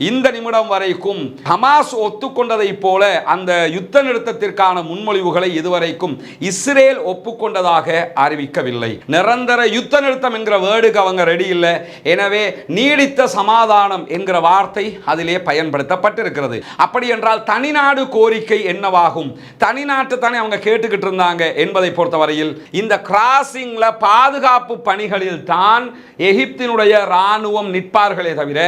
இந்த நிமிடம் வரைக்கும் ஹமாஸ் ஒத்துக்கொண்டதை போல அந்த யுத்த நிறுத்தத்திற்கான முன்மொழிவுகளை இதுவரைக்கும் இஸ்ரேல் ஒப்புக்கொண்டதாக அறிவிக்கவில்லை. நிரந்தர யுத்த நிறுத்தம் என்கிற வேர்டுக்கு அவங்க ரெடி இல்லை. எனவே நீடித்த சமாதானம் என்கிற வார்த்தை அதிலே பயன்படுத்தப்பட்டிருக்கிறது. அப்படி என்றால் தனிநாடு கோரிக்கை என்னவாகும்? தனிநாட்டு தானே அவங்க கேட்டுக்கிட்டு இருந்தாங்க என்பதை பொறுத்தவரையில் இந்த கிராசிங்ல பாதுகாப்பு பணிகளில் தான் எகிப்தினுடைய இராணுவம் நிற்பார்களே தவிர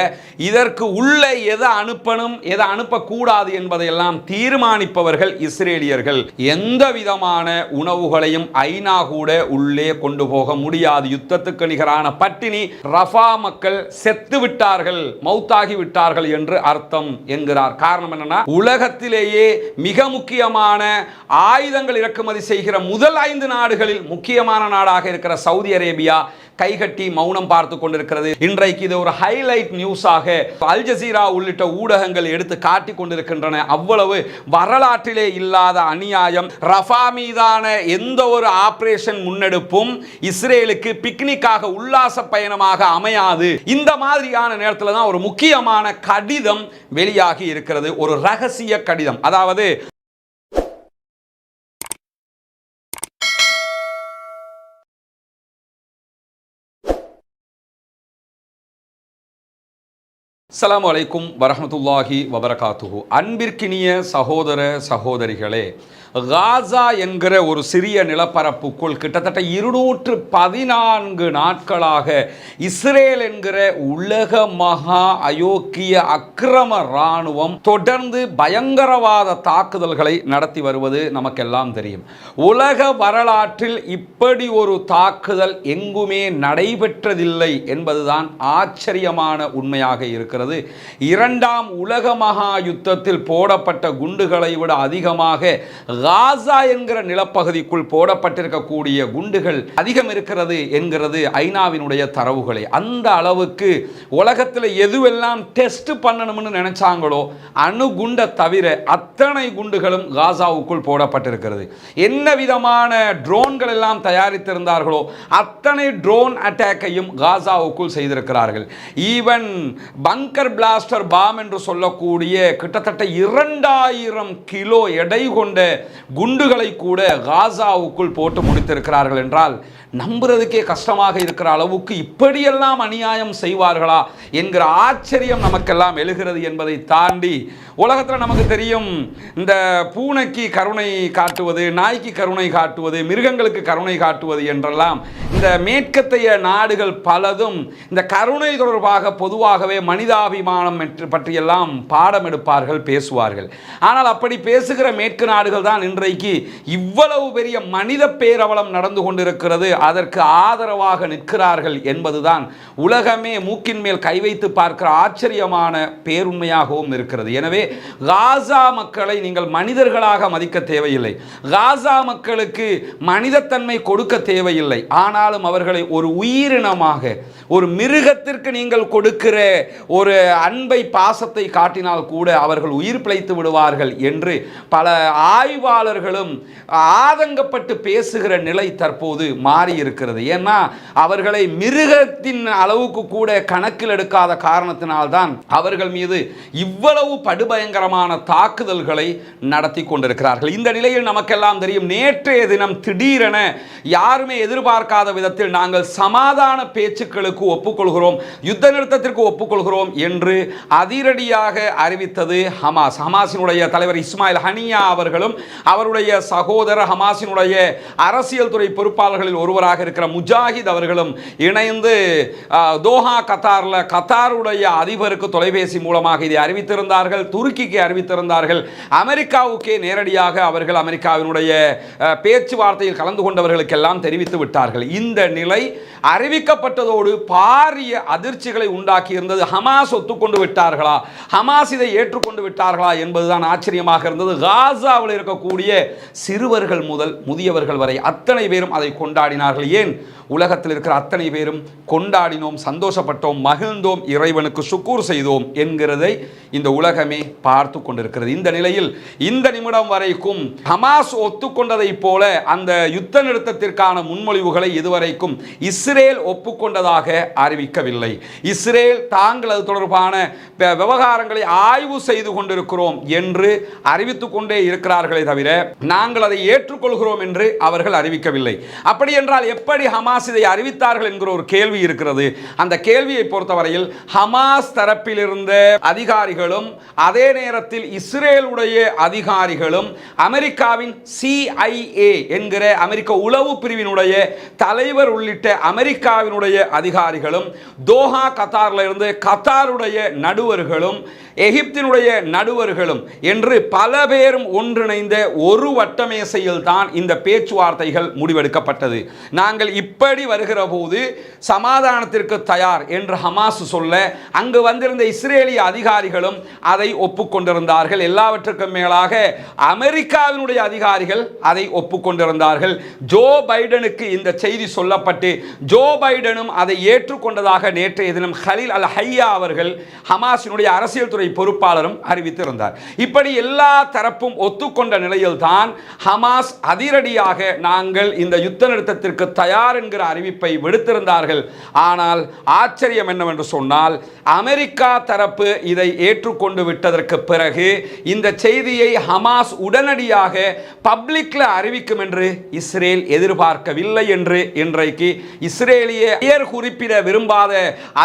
இதற்கு உள்ள எதை அனுப்பணும் எதை அனுப்பக்கூடாது என்பதையெல்லாம் தீர்மானிப்பவர்கள் இஸ்ரேலியர்கள். எந்த விதமான உணவுகளையும் ஐநா கூட உள்ளே கொண்டு போக முடியாது. யுத்தத்துக்கு நிகரான பட்டினி. ரஃபா மக்கள் செத்து விட்டார்கள், மௌத்தாகி விட்டார்கள் என்று அர்த்தம் என்கிறார். காரணம் என்னன்னா, உலகத்திலேயே மிக முக்கியமான ஆயுதங்கள் இறக்குமதி செய்கிற முதல் 5 நாடுகளில் முக்கியமான நாடாக இருக்கிற சவுதி அரேபியா கைகட்டி மௌனம் பார்த்து கொண்டிருக்கிறது. இன்றைக்கு இது ஒரு ஹைலைட் நியூஸாக அல் ஜசீரா உள்ளிட்ட ஊடகங்கள் எடுத்து காட்டி கொண்டிருக்கின்றன. அவ்வளவு வரலாற்றிலே இல்லாத அநியாயம். ரஃபா மீதான எந்த ஒரு ஆபரேஷன் முன்னெடுப்பும் இஸ்ரேலுக்கு பிக்னிக்காக உல்லாச பயணமாக அமையாது. இந்த மாதிரியான நேரத்தில் தான் ஒரு முக்கியமான கடிதம் வெளியாகி இருக்கிறது. ஒரு ரகசிய கடிதம். அதாவது அஸ்ஸலாமு அலைக்கும் வரஹ்மத்துல்லாஹி வபரகாத்துஹு. அன்பிற்கினிய சகோதர சகோதரிகளே, காசா என்கிற ஒரு சிறிய நிலப்பரப்புக்குள் கிட்டத்தட்ட 214 நாட்களாக இஸ்ரேல் என்கிற உலக மகா அயோக்கிய அக்கிரம இராணுவம் தொடர்ந்து பயங்கரவாத தாக்குதல்களை நடத்தி வருவது நமக்கெல்லாம் தெரியும். உலக வரலாற்றில் இப்படி ஒரு தாக்குதல் எங்குமே நடைபெற்றதில்லை என்பதுதான் ஆச்சரியமான உண்மையாக இருக்கிறது. 2ஆம் உலக மகா யுத்தத்தில் போடப்பட்ட குண்டுகளை விட அதிகமாக காசா என்கிற நிலப்பகுதிக்குள் போடப்பட்டிருக்கக்கூடிய குண்டுகள் அதிகம் இருக்கிறது என்கிறது ஐநாவினுடைய தரவுகளை. அந்த அளவுக்கு உலகத்தில் எதுவெல்லாம் டெஸ்ட் பண்ணணும்னு நினைச்சாங்களோ அணு குண்டை தவிர அத்தனை குண்டுகளும் காசாவுக்குள் போடப்பட்டிருக்கிறது. என்ன விதமான ட்ரோன்கள் எல்லாம் தயாரித்திருந்தார்களோ அத்தனை ட்ரோன் அட்டாக்கையும் காசாவுக்குள் செய்திருக்கிறார்கள். ஈவன் பங்கர் பிளாஸ்டர் பாம் என்று சொல்லக்கூடிய கிட்டத்தட்ட 2000 கிலோ எடை கொண்ட குண்டுகளை கூட காசாவுக்குள் போட்டு முடித்திருக்கிறார்கள் என்றால் நம்புறதுக்கே கஷ்டமாக இருக்கிற அளவுக்கு இப்படியெல்லாம் அநியாயம் செய்வார்களா என்கிற ஆச்சரியம் நமக்கெல்லாம் எழுகிறது என்பதை தாண்டி உலகத்தில் நமக்கு தெரியும், இந்த பூனைக்கு கருணை காட்டுவது, நாய்க்கு கருணை காட்டுவது, மிருகங்களுக்கு கருணை காட்டுவது என்றெல்லாம் இந்த மேற்கத்தைய நாடுகள் பலதும் இந்த கருணை தொடர்பாக பொதுவாகவே மனிதாபிமானம் பற்றியெல்லாம் பாடம் எடுப்பார்கள், பேசுவார்கள். ஆனால் அப்படி பேசுகிற மேற்கு நாடுகள் தான் இன்றைக்கு இவ்வளவு பெரிய மனித பேரவலம் நடந்து கொண்டிருக்கிறது, அதற்கு ஆதரவாக நிற்கிறார்கள் என்பதுதான் உலகமே மூக்கின் மேல் கை வைத்து பார்க்கிற ஆச்சரியமான பேருண்மையாகவும் இருக்கிறது. எனவே காசா மக்களை நீங்கள் மனிதர்களாக மதிக்க தேவையில்லை, காசா மக்களுக்கு மனிதத்தன்மை கொடுக்க தேவையில்லை. ஆனாலும் அவர்களை ஒரு உயிரினமாக, ஒரு மிருகத்திற்கு நீங்கள் கொடுக்கிற ஒரு அன்பை பாசத்தை காட்டினால் கூட அவர்கள் உயிர் பிழைத்து விடுவார்கள் என்று பல ஆய்வாளர்களும் ஆதங்கப்பட்டு பேசுகிற நிலை தற்போது மாறி இருக்கிறது. ஏன்னா அவர்களை மிருகத்தின் அளவுக்கு கூட கணக்கில் எடுக்காத காரணத்தினால்தான் அவர்கள் மீது இவ்வளவு படுபயங்கரமான தாக்குதல்களை நடத்தி கொண்டிருக்கிறார்கள். இந்த நிலையில் நமக்கெல்லாம் தெரியும், நேற்றைய தினம் திடீரென யாருமே எதிர்பார்க்காத விதத்தில் நாங்கள் சமாதான பேச்சுக்களுக்கு ஒப்புக்கொள்கிறோம், யுத்த நிறுத்தத்திற்கு ஒப்புக்கொள்கிறோம் என்று அதிரடியாக அறிவித்தது ஹமாஸ். ஹமாஸினுடைய தலைவர் இஸ்மாயில் ஹனியா அவர்களும் அவருடைய சகோதரர் ஹமாஸினுடைய அரசியல் துறை பொறுப்பாளர்களில் ஒருவராக இருக்கிற முஜாஹித் அவர்களும் இணைந்து தோஹா கத்தாருடைய அதிபருக்கு தொலைபேசி மூலமாக இதை அறிவித்திருந்தார்கள், துருக்கிக்கு அறிவித்திருந்தார்கள், அமெரிக்காவுக்கே நேரடியாக அவர்கள் அமெரிக்காவினுடைய பேச்சுவார்த்தையில் கலந்து கொண்டவர்களுக்கெல்லாம் தெரிவித்து விட்டார்கள். இந்த நிலை அறிவிக்கப்பட்டதோடு பாரிய அதிர்ச்சிகளை உண்டாக்கி இருந்தது. ஹமாஸ் ஒத்துக்கொண்டு விட்டார்களா, ஹமாஸ் இதை ஏற்றுக்கொண்டு விட்டார்களா என்பதுதான் ஆச்சரியமாக இருந்தது. காசாவில் இருக்கக்கூடிய சிறுவர்கள் முதல் முதியவர்கள் வரை அத்தனை பேரும் அதை கொண்டாடினார்கள். ஏன், உலகத்தில் இருக்கிற அத்தனை பேரும் கொண்டாடினோம், சந்தோஷப்பட்டோம், மகிழ்ந்தோம், இறைவனுக்கு சுக்கூர் செய்தோம் என்கிறதை இந்த உலகமே பார்த்து கொண்டிருக்கிறது. இந்த நிலையில் இந்த நிமிடம் வரைக்கும் ஹமாஸ் ஒத்துக்கொண்டதை போல அந்த யுத்த நிறுத்தத்திற்கான முன்மொழிவுகளை இதுவரைக்கும் இஸ்ரேல் ஒப்புக்கொண்டதாக அறிவிக்கவில்லை. இஸ்ரேல் தாங்கள் அது தொடர்பான விவகாரங்களை ஆய்வு செய்து கொண்டிருக்கிறோம் என்று அறிவித்துக் கொண்டே இருக்கிறார்களே தவிர நாங்கள் அதை ஏற்றுக்கொள்கிறோம் என்று அவர்கள் அறிவிக்கவில்லை. அப்படி என்றால் எப்படி ஹமாஸ் இதை அறிவித்தார்கள் என்கிற ஒரு கேள்வி இருக்கிறது. அந்த கேள்வியை பொறுத்தவரையில் ஹமாஸ் தரப்பில் இருந்த அதிகாரிகளும் அதே நேரத்தில் இஸ்ரேலுடைய அதிகாரிகளும் அமெரிக்காவின் CIA என்கிற அமெரிக்க உளவு பிரிவினுடைய தலைவர் உள்ளிட்ட அமெரிக்காவினுடைய அதிகாரிகளும் தோஹா கத்தாரில் இருந்து கத்தாருடைய நடுவர்களும் எகிப்தினுடைய நடுவர்களும் என்று பல பேரும் ஒன்றிணைந்த ஒரு வட்டமேசையில் தான் இந்த பேச்சுவார்த்தைகள் முடிவெடுக்கப்பட்டது. நாங்கள் இப்படி வருகிற போது சமாதானத்திற்கு தயார் என்று ஹமாஸ் சொல்ல அங்கு வந்திருந்த இஸ்ரேலிய அதிகாரிகளும் அதை ஒப்புக்கொண்டிருந்தார்கள். எல்லாவற்றுக்கும் மேலாக அமெரிக்காவினுடைய அதிகாரிகள் அதை ஒப்புக்கொண்டிருந்தார்கள். ஜோ பைடனுக்கு இந்த செய்தி சொல்லப்பட்டு ஜோ பைடனும் அதை ஏற்றுக்கொண்டதாக நேற்றைய தினம் ஹலீல் அல் ஹையா அவர்கள் ஹமாஸினுடைய அரசியல் துறை பொறுப்பாளரும் அறிவித்திருந்தார். இப்படி எல்லா தரப்பும் ஒத்துக்கொண்ட நிலையில் தான் ஹமாஸ் அதிரடியாக நாங்கள் இந்த யுத்த நிறுத்தத்திற்கு தயார் என்கிற அறிவிப்பை விடுத்திருந்தார்கள். ஆனால் ஆச்சரியம் என்னவென்று சொன்னால் அமெரிக்கா தரப்பு இதை ஏற்றுக்கொண்டு விட்டதற்கு பிறகு இந்த செய்தியை ஹமாஸ் உடனடியாக பப்ளிக்ல அறிவிக்கும் என்று இஸ்ரேல் எதிர்பார்க்கவில்லை என்று இன்றைக்கு இஸ்ரேலிய பெயர் குறிப்பிட விரும்பாத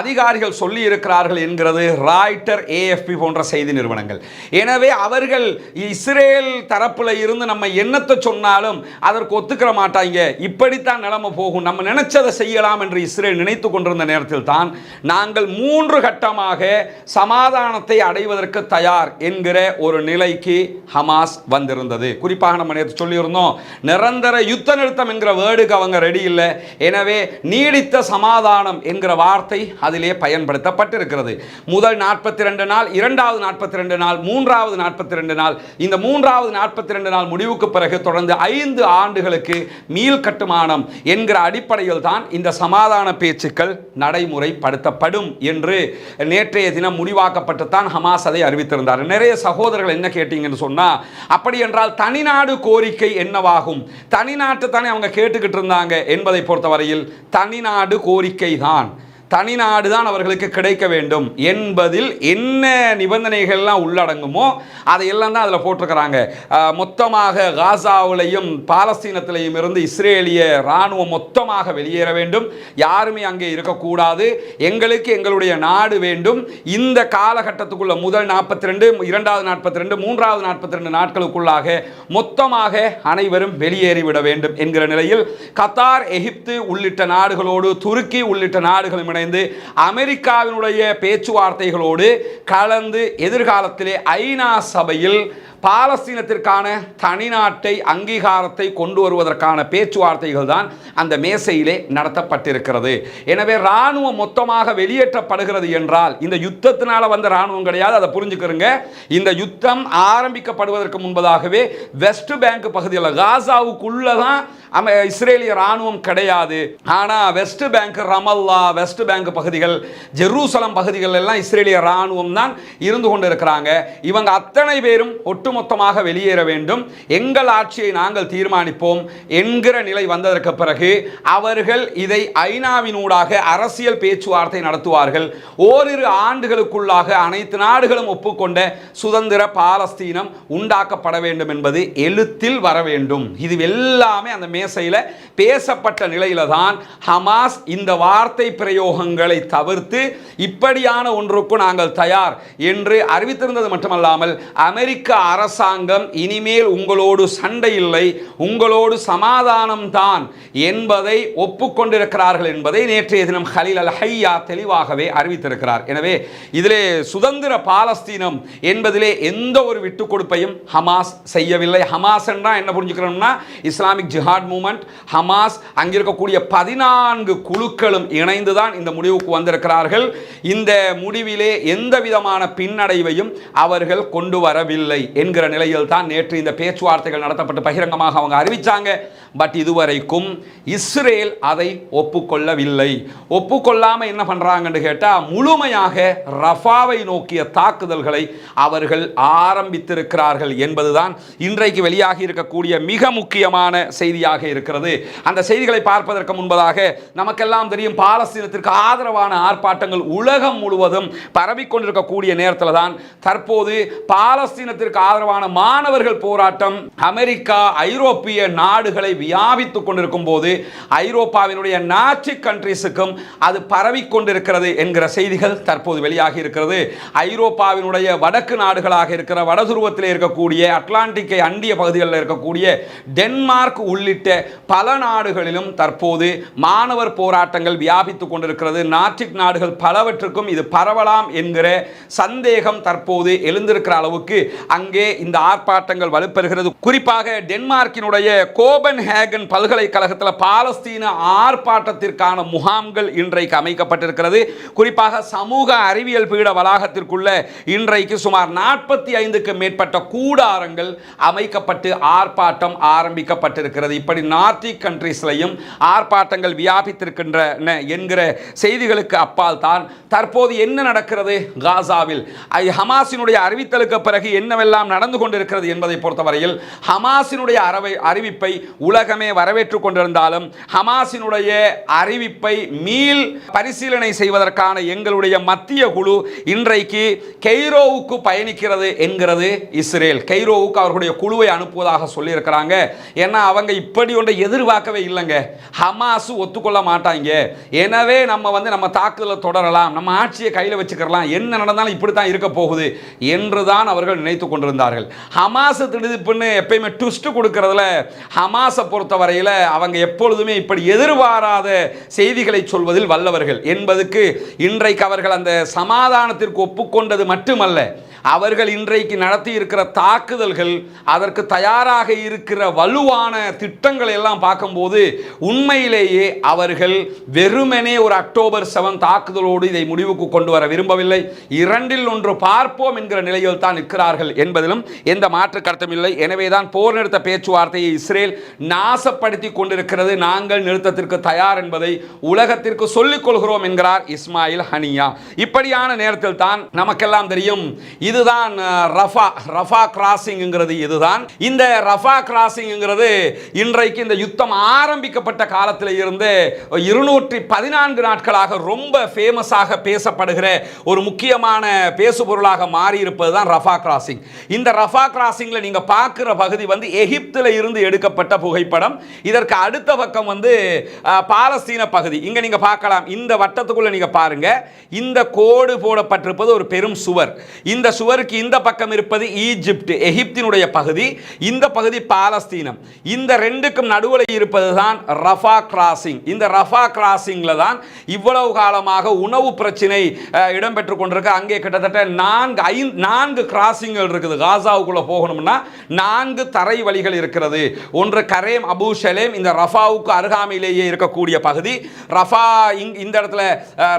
அதிகாரிகள் சொல்லி இருக்கிறார்கள் என்கிறது ராய்ட்டர், AFP போன்ற செய்தி நிறுவனங்கள். எனவே அவர்கள் இஸ்ரேல் தரப்புல இருந்து நம்ம என்னத்தை சொன்னாலும் அதற்கு ஒத்துக்கிற மாட்டாங்க, இப்படித்தான் நிலைமை போகும், நம்ம நினைச்சதை செய்யலாம் என்று இஸ்ரேல் நினைத்து கொண்டிருந்த நேரத்தில் தான் நாங்கள் 3 கட்டமாக சமாதானத்தை அடைவதற்கு தயார் என்கிற ஒரு நிலைக்கு ஹமாஸ் வந்திருந்தது. குறிப்பாக நம்ம நேற்று சொல்லியிருந்தோம், நிரந்தர யுத்த நிறுத்தம் என்கிற வேர்டுக்கு அவங்க ரெடி இல்லை. எனவே நீடித்த சமாதானம் என்கிற வார்த்தை அதிலே பயன்படுத்தப்பட்டிருக்கிறது. முதல் 42 நாள், இரண்டாவது 42 நாள், மூன்றாவது 42 நாள். இந்த மூன்றாவது 42 நாள் முடிவுக்கு பிறகு தொடர்ந்து 5 ஆண்டுகளுக்கு மீள் கட்டுமானம் என்கிற அடிப்படையில் தான் இந்த சமாதான பேச்சுக்கள் நடைமுறைப்படுத்தப்படும் என்று நேற்றைய தினம் முடிவாக்கப்பட்டு தான் ஹமாஸ் அதை அறிவித்திருந்தார். நிறைய சகோதரர்கள் என்ன கேட்டீங்கன்னு சொன்னா, அப்படி என்றால் தனிநாடு கோரிக்கை என்னவாகும்? தனிநாட்டு தானே அவங்க கேட்டுக்கிட்டு இருந்தாங்க என்பதை பொறுத்தவரையில் தனிநாடு கோரிக்கை தான், தனிநாடு தான் அவர்களுக்கு கிடைக்க வேண்டும் என்பதில் என்ன நிபந்தனைகள்லாம் உள்ளடங்குமோ அதையெல்லாம் தான் அதில் போட்டிருக்கிறாங்க. மொத்தமாக காசாவிலையும் பாலஸ்தீனத்திலையும் இருந்து இஸ்ரேலிய இராணுவம் மொத்தமாக வெளியேற வேண்டும், யாருமே அங்கே இருக்கக்கூடாது, எங்களுக்கு எங்களுடைய நாடு வேண்டும், இந்த காலகட்டத்துக்குள்ள முதல் 42, இரண்டாவது 42, மூன்றாவது 42 நாட்களுக்குள்ளாக மொத்தமாக அனைவரும் வெளியேறிவிட வேண்டும் என்கிற நிலையில் கத்தார், எகிப்து உள்ளிட்ட நாடுகளோடு துருக்கி உள்ளிட்ட நாடுகளும் அமெரிக்காவினுடைய பேச்சுவார்த்தைகளோடு கலந்து எதிர்காலத்திலே ஐநா சபையில் பாலஸ்தீனத்திற்கான தனிநாட்டை அங்கீகாரத்தை கொண்டு வருவதற்கான பேச்சுவார்த்தைகள் தான் அந்த மேசையிலே நடத்தப்பட்டிருக்கிறது. எனவே இராணுவம் மொத்தமாக வெளியேற்றப்படுகிறது என்றால் இந்த யுத்தத்தினால வந்த இராணுவம் கிடையாது, அதை புரிஞ்சுக்கிறங்க. இந்த யுத்தம் ஆரம்பிக்கப்படுவதற்கு முன்பதாகவே வெஸ்ட் பேங்க் பகுதியில் காசாவுக்குள்ள தான் இஸ்ரேலிய இராணுவம் கிடையாது. ஆனால் west bank, Ramallah, west bank பகுதிகள், ஜெருசலம் பகுதிகள் எல்லாம் இஸ்ரேலிய இராணுவம் தான் இருந்து கொண்டிருக்கிறாங்க. இவங்க அத்தனை பேரும் ஒட்டுமொத்தமாக வெளியேற வேண்டும், எங்கள் ஆட்சியை நாங்கள் தீர்மானிப்போம் என்கிற நிலை வந்ததற்கு பிறகு அவர்கள் இதை ஐநாவினூடாக அரசியல் பேச்சுவார்த்தை நடத்துவார்கள். ஓரிரு ஆண்டுகளுக்குள்ளாக அனைத்து நாடுகளும் ஒப்புக்கொண்ட சுதந்திர பாலஸ்தீனம் உண்டாக்கப்பட வேண்டும் என்பது எழுத்தில் வர வேண்டும். இது எல்லாமே அந்த மேசையில் பேசப்பட்ட நிலையில தான் ஹமாஸ் இந்த வார்த்தை பிரயோகங்களை தவிர்த்து இப்படியான ஒன்றுக்கு நாங்கள் தயார் என்று அறிவித்திருந்தது மட்டுமல்லாமல் அமெரிக்க அரசாங்கம் இனிமேல் உங்களோடு சண்டை இல்லை, உங்களோடு சமாதானம் தான் என்பதை ஒப்புக்கொண்டிருக்கிறார்கள் என்பதை நேற்றைய தினம் ஹலீல் அல் ஹையா தெளிவாகவே அறிவித்திருக்கிறார். எனவே இதிலே சுதந்திர பாலஸ்தீனம் என்பதிலே எந்த ஒரு விட்டு கொடுப்பையும் ஹமாஸ் செய்யவில்லை. ஹமாஸ் என்றால் என்ன புரிஞ்சுக்கிறோம்னா, இஸ்லாமிக் ஜிஹாட் மூவ்மெண்ட், ஹமாஸ், அங்கிருக்கக்கூடிய 14 குழுக்களும் இணைந்துதான் இந்த முடிவுக்கு வந்திருக்கிறார்கள். இந்த முடிவிலே எந்த விதமான பின்னடைவையும் அவர்கள் கொண்டு வரவில்லை என்கிற என்கிற நிலையில் தான் நேற்று இந்த பேச்சுவார்த்தைகள் நடத்தப்பட்டு பகிரங்கமாக அவங்க அறிவிச்சாங்க. பட் இதுவரைக்கும் இஸ்ரேல் அதை ஒப்புக்கொள்ளவில்லை. ஒப்புக்கொள்ளாம என்ன பண்றாங்கன்னு கேட்டா, முழுமையாக ரஃபாவை நோக்கிய தாக்குதல்களை அவர்கள் ஆரம்பித்திருக்கிறார்கள் என்பதுதான் இன்றைக்கு வெளியாகி இருக்கக்கூடிய மிக முக்கியமான செய்தியாக இருக்கிறது. அந்த செய்திகளை பார்ப்பதற்கு முன்பதாக நமக்கெல்லாம் தெரியும், பாலஸ்தீனத்திற்கு ஆதரவான ஆர்ப்பாட்டங்கள் உலகம் முழுவதும் பரவிக்கொண்டிருக்கக்கூடிய நேரத்தில் தான் தற்போது பாலஸ்தீனத்திற்கு ஆதரவான மாணவர்கள் போராட்டம் அமெரிக்கா, ஐரோப்பிய நாடுகளை வியாபித்துக் கொண்டிருக்கும் போது ஐரோப்பாவினுடைய நாச்சி கண்ட்ரீஸுக்கும் அது பரவிக்கொண்டிருக்கிறது என்கிற செய்திகள் தற்போது வெளியாகி இருக்கிறது. ஐரோப்பாவினுடைய வடக்கு நாடுகளாக இருக்கிற வடதுருவத்தில் இருக்கக்கூடிய அட்லாண்டிக்கை அண்டிய பகுதிகளில் இருக்கக்கூடிய டென்மார்க் உள்ளிட்ட பல நாடுகளிலும் தற்போது மாணவர் போராட்டங்கள் வியாபித்துக் கொண்டிருக்கிறது. நார்டிக் நாடுகள் பலவற்றுக்கும் இது பரவலாம் என்கிற சந்தேகம் தற்போது எழுந்திருக்கிற அளவுக்கு அங்கே இந்த ஆர்ப்பாட்டங்கள் வலுப்பெறுகிறது. குறிப்பாக டென்மார்க்கினுடைய கோபன்ஹேகன் பல்கலைக்கழகத்தில் பாலஸ்தீன ஆர்ப்பாட்டத்திற்கான முகாம்கள் இன்றைக்கு அமைக்கப்பட்டிருக்கிறது. குறிப்பாக சமூக அறிவியல் பீட வளாகத்திற்குள்ள இன்றைக்கு சுமார் 45க்கும் மேற்பட்ட கூடாரங்கள் அமைக்கப்பட்டு ஆர்ப்பாட்டம் ஆரம்பிக்கப்பட்டிருக்கிறது. இப்படி நார்டிக் கண்ட்ரீஸ்லையும் ஆர்ப்பாட்டங்கள் வியாபித்திருக்கின்றன என்கிற செய்திகளுக்கு அப்பால் தான் தற்போது என்ன நடக்கிறது காசாவில், ஹமாஸினுடைய அறிவித்தலுக்கு பிறகு என்னவெல்லாம் நடந்து கொண்டிருக்கிறது என்பதை பொறுத்தவரையில் ஹமாஸினுடைய அறிவிப்பை உலகமே வரவேற்றுக் கொண்டிருந்தாலும் ஹமாஸினுடைய அறிவிப்பை மீள் பரிசீலனை செய்வதற்கான எங்களுடைய மத்திய குழு இன்றைக்கு கெய்ரோவுக்கு பயணிக்கிறது என்கிறது இஸ்ரேல். கெய்ரோவுக்கு அவர்களுடைய குழுவை அனுப்புவதாக சொல்லியிருக்கிறாங்க. ஏன்னா அவங்க இப்படி ஒன்றை எதிர்பார்க்கவே இல்லைங்க. ஹமாஸ் ஒத்துக்கொள்ள மாட்டாங்க. எனவே நம்ம தாக்குதலை தொடரலாம், நம்ம ஆட்சியை கையில் வச்சுக்கலாம், என்ன நடந்தாலும் இப்படித்தான் இருக்க போகுது என்றுதான் அவர்கள் நினைத்துக் கொண்டிருந்தார்கள். ஹமாஸ் திடுதிப்புன்னு எப்பயுமே ட்விஸ்ட் கொடுக்கறதுல ஹமாஸை பொறுத்தவரையில் அவங்க எப்பொழுதுமே இப்படி எதிர்பாராத செய்திகளை சொல்வதில் வல்லவர்கள் என்பதுக்கு இன்றைக்கு அவர்கள் அந்த சமாதானத்திற்கு ஒப்புக்கொண்டது மட்டுமல்ல, அவர்கள் இன்றைக்கு நடத்தி இருக்கிற தாக்குதல்கள், அதற்கு தயாராக இருக்கிற வலுவான திட்டங்களை எல்லாம் பார்க்கும்போது உண்மையிலேயே அவர்கள் வெறுமனே ஒரு அக்டோபர் 7 தாக்குதலோடு இதை முடிவுக்கு கொண்டு வர விரும்பவில்லை. இரண்டில் ஒன்று பார்ப்போம் என்கிற நிலையில் தான் நிற்கிறார்கள் என்பதிலும் எந்த மாற்று கருத்தும் இல்லை. எனவேதான் போர் நிறுத்த பேச்சுவார்த்தையை இஸ்ரேல் நாசப்படுத்தி கொண்டிருக்கிறது. நாங்கள் நிறுத்தத்திற்கு தயார் என்பதை உலகத்திற்கு சொல்லிக் கொள்கிறோம் என்கிறார் இஸ்மாயில் ஹனியா. இப்படியான நேரத்தில் தான் நமக்கெல்லாம் தெரியும், இதுதான் ரஃபா கிராசிங்கிறது. இதுதான் இந்த ரஃபா கிராசிங்கிறது இன்றைக்கு இந்த யுத்தம் ஆரம்பிக்கப்பட்ட காலத்தில் இருந்து 214 நாட்களாக ரொம்ப ஃபேமஸாக பேசப்படுகிற ஒரு முக்கியமான பேசுபொருளாக மாறி இருப்பது தான் ரஃபா கிராசிங். இந்த ரஃபா கிராசிங்ல நீங்க பார்க்கிற பகுதி வந்து எகிப்தில் இருந்து எடுக்கப்பட்ட புகைப்படம். இதற்கு அடுத்த பக்கம் வந்து பாலஸ்தீன பகுதி. இங்க நீங்க பார்க்கலாம், இந்த வட்டத்துக்குள்ள நீங்க பாருங்க, இந்த கோடு போடப்பட்டிருப்பது ஒரு பெரும் சுவர். இந்த சுவருக்கு இந்த பக்கம் இருப்பது ஈஜிப்ட், எகிப்தினுடைய பகுதி. இந்த பகுதி பாலஸ்தீனம். இந்த ரெண்டுக்கும் நடுவில் இருப்பது தான் ரஃபா கிராசிங். இந்த ரஃபா கிராசிங்ல தான் இவ்வளவு காலமாக உணவு பிரச்சனை இடம்பெற்றுக் கொண்டிருக்கு. அங்கே கிட்டத்தட்ட 4 கிராசிங்கள் இருக்குது. காசாவுக்குள்ள போகணும்னா 4 தரை வழிகள் இருக்கிறது. ஒன்று கரேம் அபு ஷலேம், இந்த ரஃபாவுக்கு அருகாமையிலேயே இருக்கக்கூடிய பகுதி. ரஃபா இந்த இடத்துல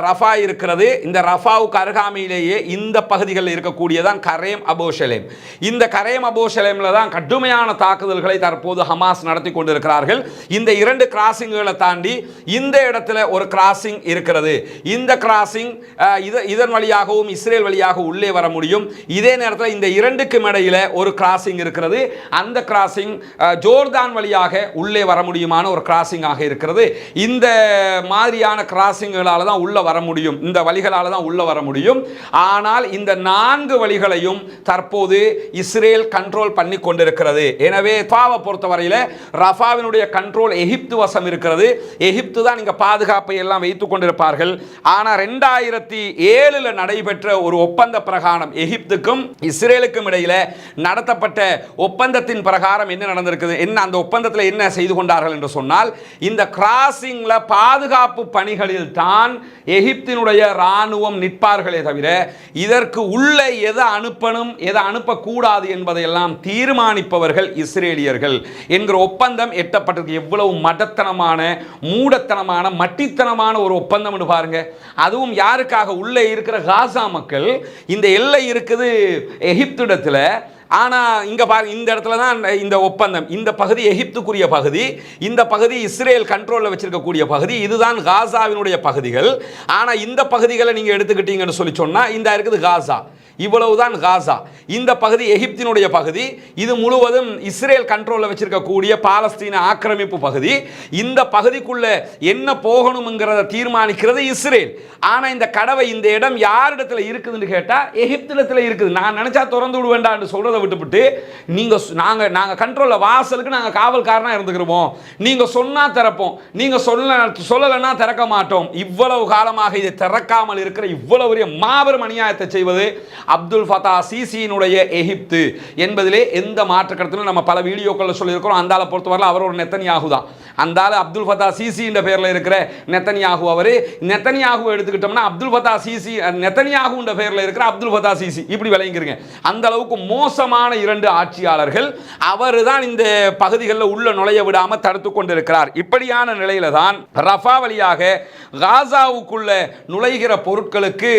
ரஃபா இருக்கிறது. இந்த ரஃபாவுக்கு அருகாமையிலேயே இந்த பகுதிகளில் இருக்கக்கூடியதான் கரேம் அபு ஷலேம். இந்த கரேம் அபு ஷலேம்ல தான் கடுமையான தாக்குதல்களை தற்போது ஹமாஸ் நடத்தி கொண்டிருக்கிறார்கள். இந்த 2 கிராசிங்களை தாண்டி இந்த இடத்துல ஒரு கிராசிங் இருக்கிறது. இந்த கிராசிங் இதன் வழியாகவும் இஸ்ரேல் வழியாக உள்ளே வர முடியும். இதே நேரத்தில் இந்த 2க்கும் இடையில ஒரு கிராசிங் இருக்கிறது. அந்த கிராசிங் ஜோர்தான் வழியாக உள்ளே வர முடியுமான ஒரு கிராசிங் ஆக இருக்கிறது. இந்த மாதிரியான கிராசிங்களால தான் உள்ள வர முடியும், இந்த வழிகளால தான் உள்ள வர முடியும். ஆனால் இந்த 4 வழிகளையும் தற்போது இஸ்ரேல் கண்ட்ரோல் பண்ணி கொண்டிருக்கிறது. எனவே ரஃபாவை பொறுத்தவரையில் ரஃபாவினுடைய கண்ட்ரோல் எகிப்து வசம் இருக்கிறது. எகிப்து தான் இங்க பாதுகாப்பை எல்லாம் வைத்துக் கொண்டிருப்பார்கள். ஆனால் 2007 நடைபெற்ற ஒரு ஒப்பந்த பிரகாரம் எகிப்துக்கும் இஸ்ரேலுக்கும் இடையில நடத்தப்பட்ட ஒப்பந்தத்தின் பிரகாரம் என்ன நடந்திருக்குது, என்ன அந்த ஒப்பந்தத்தில் என்ன செய்து கொண்டார்கள் என்று சொன்னால், இந்த கிராசிங்ல பாதுகாப்பு பணிகளில் தான் எகிப்தினுடைய ராணுவம் நிற்பார்களே தவிர இதற்கு உள்ள எதை அனுப்பணும் எதை அனுப்பக்கூடாது என்பதையெல்லாம் தீர்மானிப்பவர்கள் இஸ்ரேலியர்கள் என்கிற ஒப்பந்தம் எட்டப்பட்டிருக்கு. எவ்வளவு மடத்தனமான, மூடத்தனமான, மட்டித்தனமான ஒரு ஒப்பந்தம் என்று பாருங்க. அதுவும் யாருக்காக? உள்ளே இருக்கிற காசா மக்கள். இந்த எல்லை இருக்குது எகிப்திடத்தில். ஆனால் இங்கே பாருங்க, இந்த இடத்துல தான் இந்த ஒப்பந்தம். இந்த பகுதி எகிப்துக்குரிய பகுதி, இந்த பகுதி இஸ்ரேல் கண்ட்ரோலில் வச்சிருக்கக்கூடிய பகுதி, இதுதான் காசாவினுடைய பகுதிகள். ஆனால் இந்த பகுதிகளை நீங்கள் எடுத்துக்கிட்டீங்கன்னு சொல்லி சொன்னால் இந்த இருக்குது காசா, இவ்வளவுதான் காசா. இந்த பகுதி எகிப்தினுடைய பகுதி, இது முழுவதும் இஸ்ரேல் கண்ட்ரோலில் வச்சிருக்கக்கூடிய பாலஸ்தீன ஆக்கிரமிப்பு பகுதி. இந்த பகுதிக்குள்ள என்ன போகணுங்கிறத தீர்மானிக்கிறது இஸ்ரேல். ஆனா இந்த கடவை, இந்த இடம் யாரிடத்துல இருக்குதுன்னு கேட்டா எகிப்திடத்துல இருக்குது. நான் நினைச்சா திறந்து விடுவேண்டான்னு சொல்றதை விட்டுவிட்டு நீங்க நாங்க கண்ட்ரோல்ல, வாசலுக்கு நாங்க காவல்காரனா இருந்துக்கிறோம், நீங்க சொன்னா திறப்போம், நீங்க சொல்லலைன்னா திறக்க மாட்டோம். இவ்வளவு காலமாக இதை திறக்காமல் இருக்கிற இவ்வளவு பெரிய மாபெரும் அநியாயத்தை செய்வது அப்துல் ஃபதா சிசியினுடைய எகிப்து என்பதிலே எந்த மாற்று கருத்திலும் நம்ம பல வீடியோக்களில் சொல்லியிருக்கிறோம். அந்த ஆளை பொறுத்தவரை அவர் ஒரு நெத்தன்யாகு தான். அந்த ஆள் அப்துல் ஃபதா சிசி என்ற பெயரில் இருக்கிற நெத்தன்யாகு. அவர் நெத்தன்யாகு எடுத்துக்கிட்டோம்னா அப்துல் ஃபதா சிசி, நெத்தன்யாகு என்ற பெயரில் இருக்கிற அப்துல் ஃபதா சிசி, இப்படி விளங்கிருங்க. அந்த அளவுக்கு மோசமான இரண்டு ஆட்சியாளர்கள். அவர் தான் இந்த பகுதிகளில் உள்ள நுழைய விடாம தடுத்து கொண்டிருக்கிறார். இப்படியான நிலையில தான் ரஃபா வழியாக காசாவுக்குள்ள நுழைகிற பொருட்களுக்கு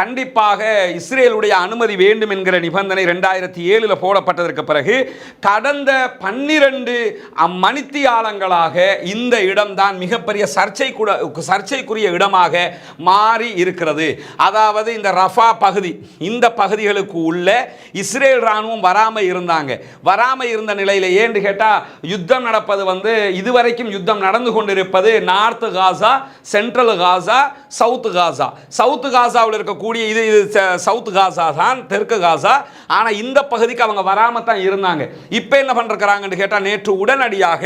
கண்டிப்பாக இஸ்ரேலுடைய அனுமதி வேண்டும் என்கிற நிபந்தனை 2007 போடப்பட்டதற்கு பிறகு கடந்த 12 மணித்தியாலங்களாக இந்த இடம்தான் மிகப்பெரிய சர்ச்சைக்குரிய இடமாக மாறி இருக்கிறது. அதாவது இந்த ரஃபா பகுதி, இந்த பகுதிகளுக்கு உள்ள இஸ்ரேல் ராணுவம் வராம இருந்த நிலையில ஏன்னு கேட்டா யுத்தம் நடப்பது இதுவரைக்கும் யுத்தம் நடந்து கொண்டிருப்பது நார்த் காசா, சென்ட்ரல் காசா, சவுத் காசா. சவுத் காசாவில் இருக்கக்கூடிய இது சவுத் காசா தான், தெற்கு காசா. ஆனா இந்த பகுதிக்கு அவங்க வராம தான் இருந்தாங்க. இப்ப என்ன பண்றாங்கன்னு கேட்டா நேற்று உடனடியாக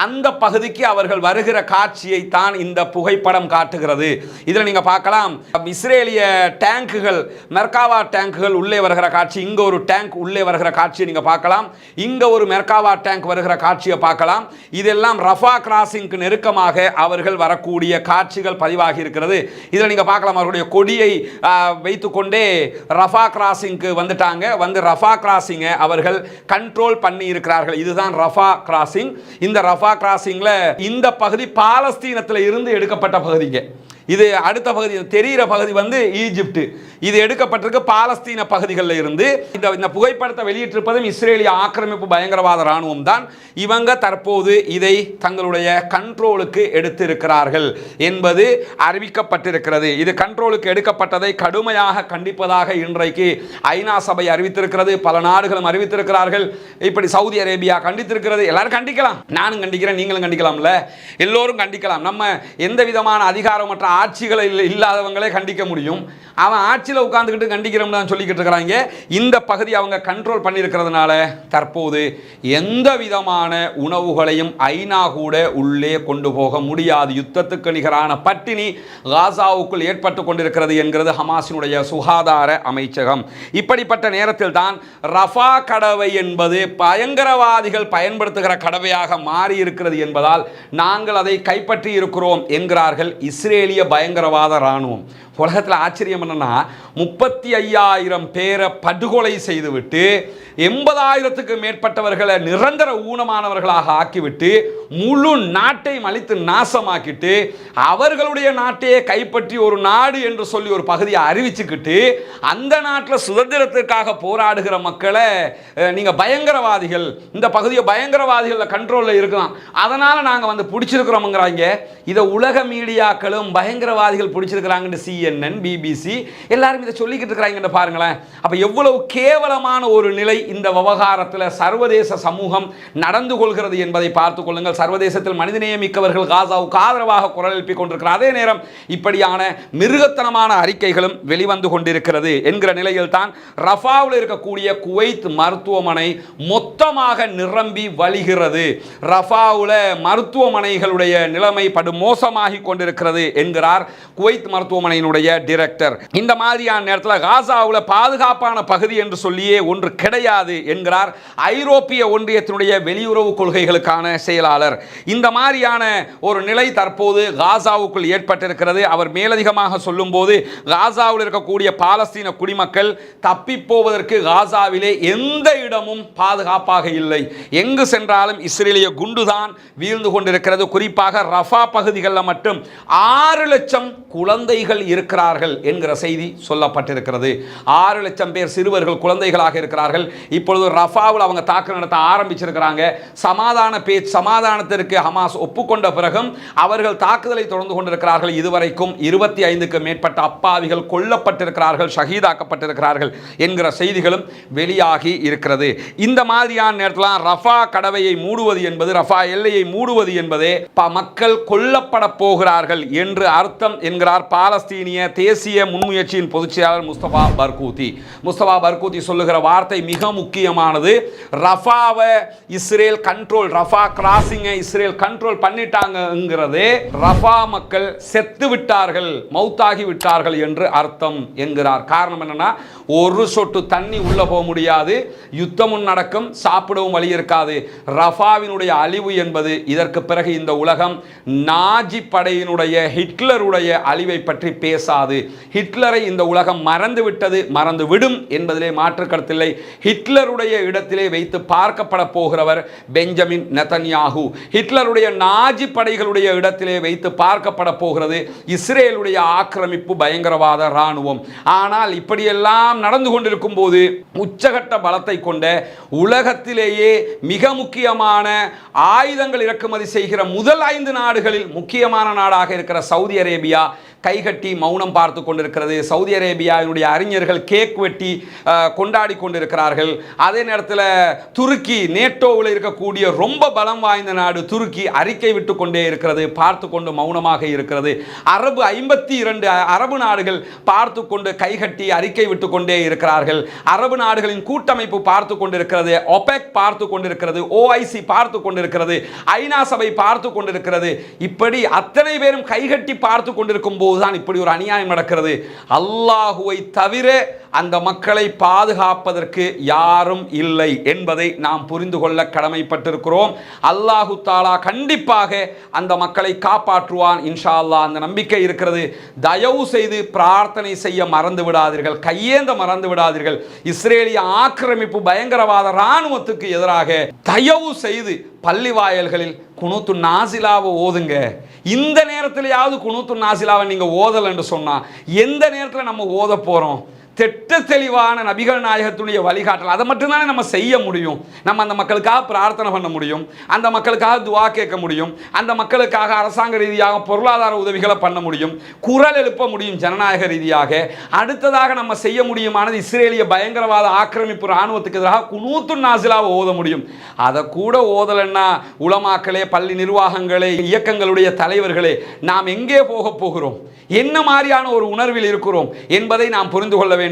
அந்த பகுதிக்கு அவர்கள் வருகிற காட்சியை தான் இந்த புகைப்படம் காட்டுகிறது. இதில் நீங்க பார்க்கலாம், இஸ்ரேலிய டேங்குகள், மெர்காவா டேங்குகள் உள்ளே வருகிற காட்சி. இங்க ஒரு டேங்க் உள்ளே வருகிற காட்சியை நீங்க பார்க்கலாம். இங்க ஒரு மெர்காவா டேங்க் வருகிற காட்சியை பார்க்கலாம். இதெல்லாம் ரஃபா கிராசிங்க்கு நெருக்கமாக அவர்கள் வரக்கூடிய காட்சிகள் பதிவாகி இருக்கிறது. இதில் நீங்க பார்க்கலாம், அவருடைய கொடியை வைத்துக்கொண்டே ரஃபா கிராசிங்க்கு வந்துட்டாங்க. ரஃபா கிராசிங் அவர்கள் கண்ட்ரோல் பண்ணி இருக்கிறார்கள். இதுதான் ரஃபா கிராசிங். இந்த ரஃபா கிராசிங்ல இந்த பகுதி பாலஸ்தீனத்தில் இருந்து எடுக்கப்பட்ட பகுதிங்க. இது அடுத்த பகுதி தெரிகிற பகுதி ஈஜிப்ட். இது எடுக்கப்பட்டிருக்கு பாலஸ்தீன பகுதிகளில் இருந்து. இந்த புகைப்படத்தை வெளியிட்டிருப்பதும் இஸ்ரேலிய ஆக்கிரமிப்பு பயங்கரவாத ராணுவம் தான். இவங்க தற்போது இதை தங்களுடைய கண்ட்ரோலுக்கு எடுத்திருக்கிறார்கள் என்பது அறிவிக்கப்பட்டிருக்கிறது. இது கண்ட்ரோலுக்கு எடுக்கப்பட்டதை கடுமையாக கண்டிப்பதாக இன்றைக்கு ஐநா சபை அறிவித்திருக்கிறது. பல நாடுகளும் அறிவித்திருக்கிறார்கள். இப்படி சவுதி அரேபியா கண்டித்திருக்கிறது. எல்லாரும் கண்டிக்கலாம், நானும் கண்டிக்கிறேன், நீங்களும் கண்டிக்கலாம்ல, எல்லோரும் கண்டிக்கலாம். நம்ம எந்த விதமான அதிகாரமற்ற ஆட்சிகளை இல்லாதவங்களே கண்டிக்க முடியும். அவன் ஆட்சியில் உட்கார்ந்துக்கிட்டு கண்டிக்கிறோம்னு சொல்லிக்கிட்டு இருக்கிறாங்க. இந்த பகுதி அவங்க கண்ட்ரோல் பண்ணியிருக்கிறதுனால தற்போது எந்த விதமான உணவுகளையும் ஐநா கூட உள்ளே கொண்டு போக முடியாது. யுத்தத்துக்கு நிகரான பட்டினி காசாவுக்குள் ஏற்பட்டு கொண்டிருக்கிறது என்கிறது ஹமாஸினுடைய சுகாதார அமைச்சகம். இப்படிப்பட்ட நேரத்தில் தான் ரஃபா கடவை என்பது பயங்கரவாதிகள் பயன்படுத்துகிற கடவையாக மாறி இருக்கிறது என்பதால் நாங்கள் அதை கைப்பற்றி இருக்கிறோம் என்கிறார்கள் இஸ்ரேலிய பயங்கரவாத ராணுவம். உலகத்தில் ஆச்சரியம் என்னன்னா, 35,000 பேரை படுகொலை செய்துவிட்டு 80,000க்கு மேற்பட்டவர்களை நிரந்தர ஊனமானவர்களாக ஆக்கிவிட்டு முழு நாட்டை அழித்து நாசமாக்கிட்டு அவர்களுடைய நாட்டையே கைப்பற்றி ஒரு நாடு என்று சொல்லி ஒரு பகுதியை அறிவிச்சுக்கிட்டு அந்த நாட்டில் சுதந்திரத்திற்காக போராடுகிற மக்களை நீங்க பயங்கரவாதிகள், இந்த பகுதியை பயங்கரவாதிகள் கண்ட்ரோலில் இருக்கலாம், அதனால நாங்கள் பிடிச்சிருக்கிறோம்ங்கிறாங்க. இதை உலக மீடியாக்களும் பயங்கரவாதிகள் பிடிச்சிருக்கிறாங்கன்னு CNN, BBC எல்லாரும் இதை சொல்லிக்கிட்டு இருக்கிறாங்க. பாருங்களேன், அப்ப எவ்வளவு கேவலமான ஒரு நிலை இந்த விவகாரத்தில் சர்வதேச சமூகம் நடந்து கொள்கிறது என்பதை பார்த்துக் கொள்ளுங்கள். சர்வதேசத்தில் மனிதநேயமிக்கவர்கள் காசாவுக்கு ஆதரவாக குரல் எழுப்பிக் கொண்டிருக்கிறார். அதே நேரம் இப்படியான மிருகத்தனமான அறிக்கைகளும் வெளிவந்து கொண்டிருக்கிறது என்கிற நிலையில் தான் ரஃபாவில் இருக்கக்கூடிய குவைத் மருத்துவமனை மொத்தமாக நிரம்பி வழிகிறது. ரஃபாவில் மருத்துவமனைகளுடைய நிலைமை படுமோசமாகி கொண்டிருக்கிறது என்கிறார் குவைத் மருத்துவமனையினுடைய டைரக்டர். இந்த மாதிரியான நேரத்தில் காசாவில் பாதுகாப்பான பகுதி என்று சொல்லியே ஒன்று கிடையாது என்கிறார் ஐரோப்பிய ஒன்றியத்தினுடைய வெளியுறவு கொள்கைகளுக்கான செயலாளர். இந்த மாதிரியான ஒரு நிலை தற்போது காசாவுக்குள் ஏற்பட்டிருக்கிறது. அவர் மேலதிகமாக சொல்லும்போது, காசாவில் இருக்கக்கூடிய பாலஸ்தீன குடிமக்கள் தப்பி போவதற்கு காசாவிலே எந்த இடமும் பாதுகாப்பாக இல்லை. எங்கு சென்றாலும் இஸ்ரேலிய குண்டுதான் வீழ்ந்து கொண்டிருக்கிறது. குறிப்பாக ரஃபா பகுதிகளில் மட்டும் 6 லட்சம் குழந்தைகள் இருக்கிறார்கள் என்கிற செய்தி சொல்லப்பட்டிருக்கிறது. 6 லட்சம் பேர் சிறுவர்கள் குழந்தைகளாக இருக்கிறார்கள். இப்பொழுது ரஃபாவில் அவங்க தாக்குதல் நடத்த ஆரம்பிச்சிருக்கிறாங்க. சமாதானத்திற்கு ஹமாஸ் ஒப்புக்கொண்ட பிறகும் அவர்கள் தாக்குதலை தொடர்ந்து கொண்டிருக்கிறார்கள். இதுவரைக்கும் 25க்கு மேற்பட்ட அப்பாவிகள் கொல்லப்பட்டிருக்கிறார்கள், ஷஹீதாக்கப்பட்டிருக்கிறார்கள் என்கிற செய்திகளும் வெளியாகி இருக்கிறது. இந்த மாதிரியான நேரத்தில் ரஃபா கடவையை மூடுவது என்பது, ரஃபா எல்லையை மூடுவது என்பதே மக்கள் கொல்லப்பட போகிறார்கள் என்று அர்த்தம் என்கிறார் பாலஸ்தீனிய தேசிய முன்முயற்சியின் பொதுச் செயலாளர் முஸ்தபா பர்கூத்தி சொல்லுகிற வார்த்தை மிக முக்கியமானது. ரஃபாவை இஸ்ரேல் கண்ட்ரோல், ரஃபா கிராசிங்கை இஸ்ரேல் கண்ட்ரோல் பண்ணிட்டாங்கிறது ரஃபா மக்கள் செத்து விட்டார்கள், மௌத்தாகி விட்டார்கள் என்று அர்த்தம் என்கிறார். காரணம் என்னன்னா, ஒரு சொட்டு தண்ணி உள்ள போக முடியாது, யுத்தமும் நடக்கும், சாப்பிடவும் வழி இருக்காது. ரஃபாவினுடைய அழிவு என்பது இதற்கு பிறகு இந்த உலகம் நாஜி படையினுடைய ஹிட்லருடைய அழிவை பற்றி பேசாது. ஹிட்லரை இந்த உலகம் மறந்து விட்டது, மறந்து விடும் என்பதிலே மாற்று கருத்தில்லை. ஹிட்லருடைய இடத்திலே வைத்து பார்க்கப்பட போகிறவர் பெஞ்சமின் நெதன்யாகு. ஹிட்லருடைய நாஜி படைகளுடைய இடத்திலே வைத்து பார்க்கப்பட போகிறது இஸ்ரேலுடைய ஆக்கிரமிப்பு பயங்கரவாத இராணுவம். ஆனால் இப்படியெல்லாம் நடந்து கொண்டிருக்கும் போது உச்சகட்ட பலத்தை கொண்ட உலகத்திலேயே மிக முக்கியமான ஆயுதங்கள் இறக்குமதி செய்கிற முதல் 5 நாடுகளில் முக்கியமான நாடாக இருக்கிற சவுதி அரேபியா கைகட்டி மௌனம் பார்த்து கொண்டிருக்கிறது. சவுதி அரேபியாவினுடைய அறிஞர்கள் கேக் வெட்டி கொண்டாடி கொண்டிருக்கிறார்கள். அதே நேரத்தில் துருக்கி, நேட்டோவில் இருக்கக்கூடிய ரொம்ப பலம் வாய்ந்த நாடு துருக்கி அறிக்கை விட்டு கொண்டே இருக்கிறது, பார்த்து கொண்டு மௌனமாக இருக்கிறது. 52 அரபு நாடுகள் பார்த்து கொண்டு கைகட்டி அறிக்கை விட்டு கொண்டே இருக்கிறார்கள். அரபு நாடுகளின் கூட்டமைப்பு பார்த்து கொண்டிருக்கிறது, ஒபெக் பார்த்து கொண்டிருக்கிறது, ஓஐசி பார்த்து கொண்டிருக்கிறது, ஐநா சபை பார்த்து கொண்டிருக்கிறது. இப்படி அத்தனை பேரும் கைகட்டி பார்த்து கொண்டிருக்கும் போதுதான் இப்படி ஒரு அநியாயம் நடக்கிறது. அல்லாஹுவை தவிர அந்த மக்களை பாதுகாப்பதற்கு யாரும் இல்லை என்பதை நாம் புரிந்து கொள்ள கடமைப்பட்டிருக்கிறோம். அல்லாஹு தாலா கண்டிப்பாக அந்த மக்களை காப்பாற்றுவான் இன்ஷா அல்லாஹ், அந்த நம்பிக்கை இருக்கிறது. தயவு செய்து பிரார்த்தனை செய்ய மறந்து விடாதீர்கள், கையேந்த மறந்து விடாதீர்கள். இஸ்ரேலிய ஆக்கிரமிப்பு பயங்கரவாத இராணுவத்துக்கு எதிராக தயவு செய்து பள்ளி வாயல்களில் குனூத்து நாசிலாவை ஓதுங்க. இந்த நேரத்திலேயாவது குனூத்து நாசிலாவை நீங்க ஓதல் என்று சொன்னா எந்த நேரத்தில் நம்ம ஓத போறோம்? திட்ட தெளிவான நபிகள் நாயகத்துடைய வழிகாட்டல், அதை மட்டும்தானே நம்ம செய்ய முடியும். நம்ம அந்த மக்களுக்காக பிரார்த்தனை பண்ண முடியும், அந்த மக்களுக்காக துவா கேட்க முடியும், அந்த மக்களுக்காக அரசாங்க ரீதியாக பொருளாதார உதவிகளை பண்ண முடியும், குரல் எழுப்ப முடியும் ஜனநாயக ரீதியாக. அடுத்ததாக நம்ம செய்ய முடியுமானது இஸ்ரேலிய பயங்கரவாத ஆக்கிரமிப்பு இராணுவத்துக்கு எதிராக குனூத்து நாசிலாவை ஓத முடியும். அதை கூட ஓதலைன்னா உலமாக்களே, பள்ளி நிர்வாகங்களே, இயக்கங்களுடைய தலைவர்களே, நாம் எங்கே போக போகிறோம், என்ன மாதிரியான ஒரு உணர்வில் இருக்கிறோம் என்பதை நாம் புரிந்து கொள்ள வேண்டும்.